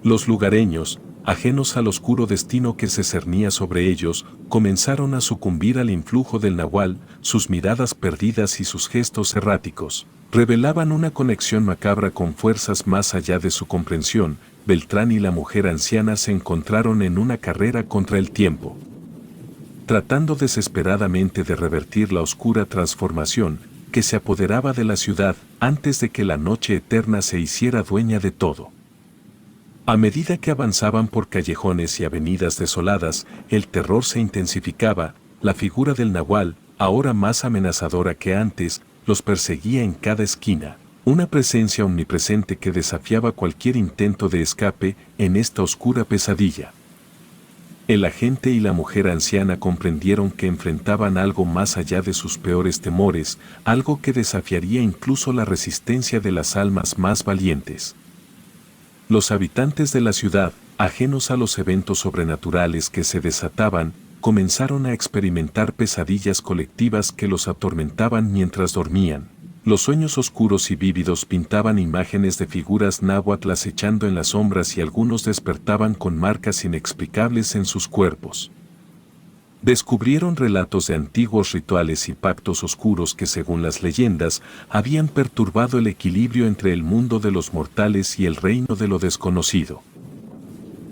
Los lugareños, ajenos al oscuro destino que se cernía sobre ellos, comenzaron a sucumbir al influjo del nahual, sus miradas perdidas y sus gestos erráticos revelaban una conexión macabra con fuerzas más allá de su comprensión. Beltrán y la mujer anciana se encontraron en una carrera contra el tiempo. Tratando desesperadamente de revertir la oscura transformación que se apoderaba de la ciudad antes de que la noche eterna se hiciera dueña de todo. A medida que avanzaban por callejones y avenidas desoladas, el terror se intensificaba, la figura del nahual, ahora más amenazadora que antes, los perseguía en cada esquina, una presencia omnipresente que desafiaba cualquier intento de escape en esta oscura pesadilla. El agente y la mujer anciana comprendieron que enfrentaban algo más allá de sus peores temores, algo que desafiaría incluso la resistencia de las almas más valientes. Los habitantes de la ciudad, ajenos a los eventos sobrenaturales que se desataban, comenzaron a experimentar pesadillas colectivas que los atormentaban mientras dormían. Los sueños oscuros y vívidos pintaban imágenes de figuras náhuatl acechando en las sombras y algunos despertaban con marcas inexplicables en sus cuerpos. Descubrieron relatos de antiguos rituales y pactos oscuros que, según las leyendas, habían perturbado el equilibrio entre el mundo de los mortales y el reino de lo desconocido.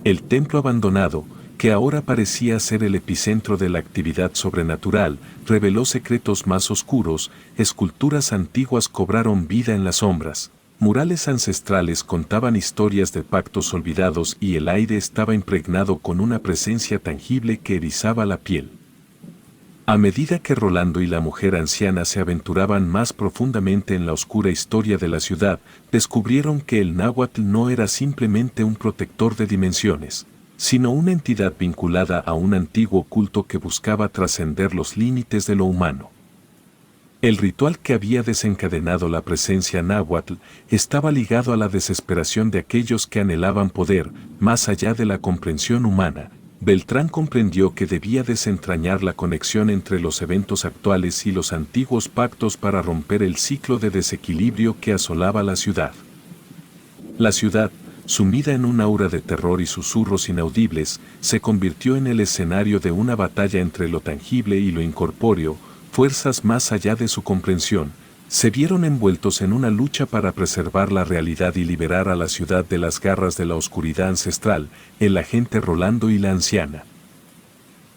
El templo abandonado, que ahora parecía ser el epicentro de la actividad sobrenatural, reveló secretos más oscuros, esculturas antiguas cobraron vida en las sombras, murales ancestrales contaban historias de pactos olvidados y el aire estaba impregnado con una presencia tangible que erizaba la piel. A medida que Rolando y la mujer anciana se aventuraban más profundamente en la oscura historia de la ciudad, descubrieron que el náhuatl no era simplemente un protector de dimensiones, sino una entidad vinculada a un antiguo culto que buscaba trascender los límites de lo humano. El ritual que había desencadenado la presencia náhuatl estaba ligado a la desesperación de aquellos que anhelaban poder, más allá de la comprensión humana. Beltrán comprendió que debía desentrañar la conexión entre los eventos actuales y los antiguos pactos para romper el ciclo de desequilibrio que asolaba la ciudad. La ciudad, sumida en un aura de terror y susurros inaudibles, se convirtió en el escenario de una batalla entre lo tangible y lo incorpóreo. Fuerzas más allá de su comprensión, se vieron envueltos en una lucha para preservar la realidad y liberar a la ciudad de las garras de la oscuridad ancestral, el agente Rolando y la anciana.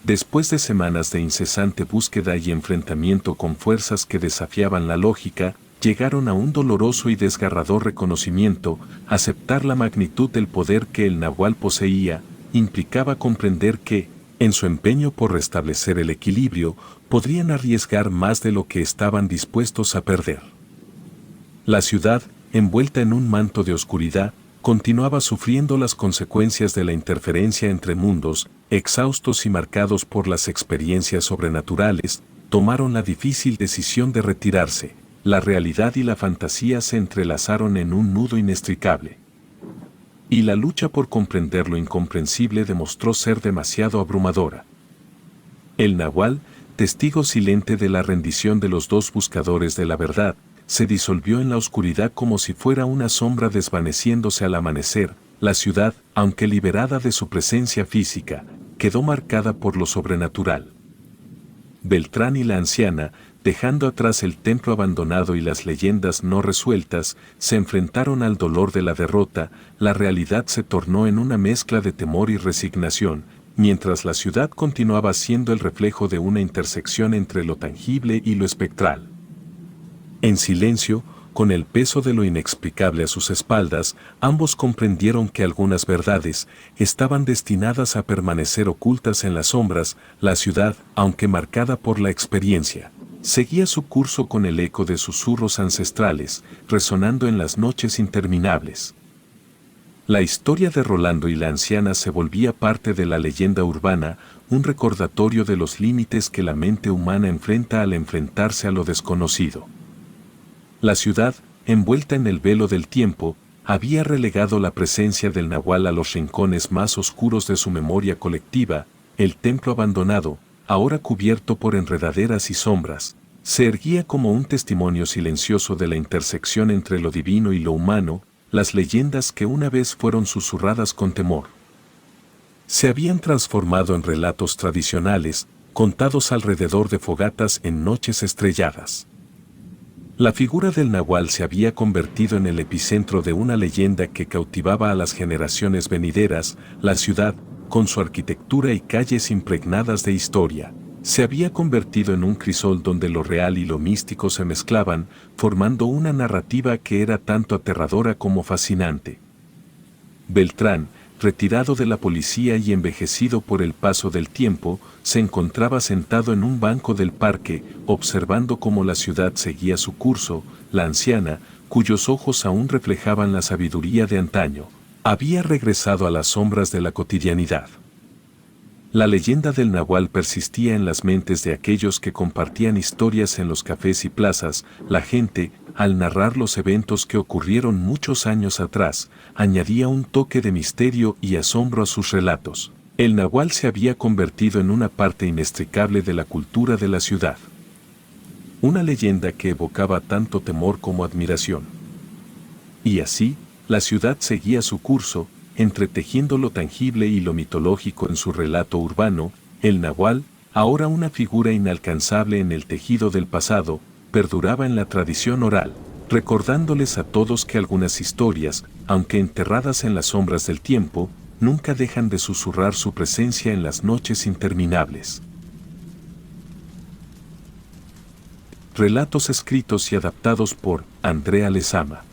Después de semanas de incesante búsqueda y enfrentamiento con fuerzas que desafiaban la lógica, llegaron a un doloroso y desgarrador reconocimiento. Aceptar la magnitud del poder que el nahual poseía, implicaba comprender que, en su empeño por restablecer el equilibrio, podrían arriesgar más de lo que estaban dispuestos a perder. La ciudad, envuelta en un manto de oscuridad, continuaba sufriendo las consecuencias de la interferencia entre mundos, exhaustos y marcados por las experiencias sobrenaturales, tomaron la difícil decisión de retirarse. La realidad y la fantasía se entrelazaron en un nudo inextricable. Y la lucha por comprender lo incomprensible demostró ser demasiado abrumadora. El nahual, testigo silente de la rendición de los dos buscadores de la verdad, se disolvió en la oscuridad como si fuera una sombra desvaneciéndose al amanecer. La ciudad, aunque liberada de su presencia física, quedó marcada por lo sobrenatural. Beltrán y la anciana, dejando atrás el templo abandonado y las leyendas no resueltas, se enfrentaron al dolor de la derrota. La realidad se tornó en una mezcla de temor y resignación, mientras la ciudad continuaba siendo el reflejo de una intersección entre lo tangible y lo espectral. En silencio, con el peso de lo inexplicable a sus espaldas, ambos comprendieron que algunas verdades estaban destinadas a permanecer ocultas en las sombras. La ciudad, aunque marcada por la experiencia, seguía su curso con el eco de susurros ancestrales, resonando en las noches interminables. La historia de Rolando y la anciana se volvía parte de la leyenda urbana, un recordatorio de los límites que la mente humana enfrenta al enfrentarse a lo desconocido. La ciudad, envuelta en el velo del tiempo, había relegado la presencia del nahual a los rincones más oscuros de su memoria colectiva. El templo abandonado, ahora cubierto por enredaderas y sombras, se erguía como un testimonio silencioso de la intersección entre lo divino y lo humano. Las leyendas que una vez fueron susurradas con temor se habían transformado en relatos tradicionales, contados alrededor de fogatas en noches estrelladas. La figura del nahual se había convertido en el epicentro de una leyenda que cautivaba a las generaciones venideras. La ciudad, con su arquitectura y calles impregnadas de historia, se había convertido en un crisol donde lo real y lo místico se mezclaban, formando una narrativa que era tanto aterradora como fascinante. Beltrán, retirado de la policía y envejecido por el paso del tiempo, se encontraba sentado en un banco del parque, observando cómo la ciudad seguía su curso. La anciana, cuyos ojos aún reflejaban la sabiduría de antaño, había regresado a las sombras de la cotidianidad. La leyenda del nahual persistía en las mentes de aquellos que compartían historias en los cafés y plazas. La gente, al narrar los eventos que ocurrieron muchos años atrás, añadía un toque de misterio y asombro a sus relatos. El nahual se había convertido en una parte inextricable de la cultura de la ciudad. Una leyenda que evocaba tanto temor como admiración. Y así, la ciudad seguía su curso, entretejiendo lo tangible y lo mitológico en su relato urbano. El nahual, ahora una figura inalcanzable en el tejido del pasado, perduraba en la tradición oral, recordándoles a todos que algunas historias, aunque enterradas en las sombras del tiempo, nunca dejan de susurrar su presencia en las noches interminables. Relatos escritos y adaptados por Andrea Lezama.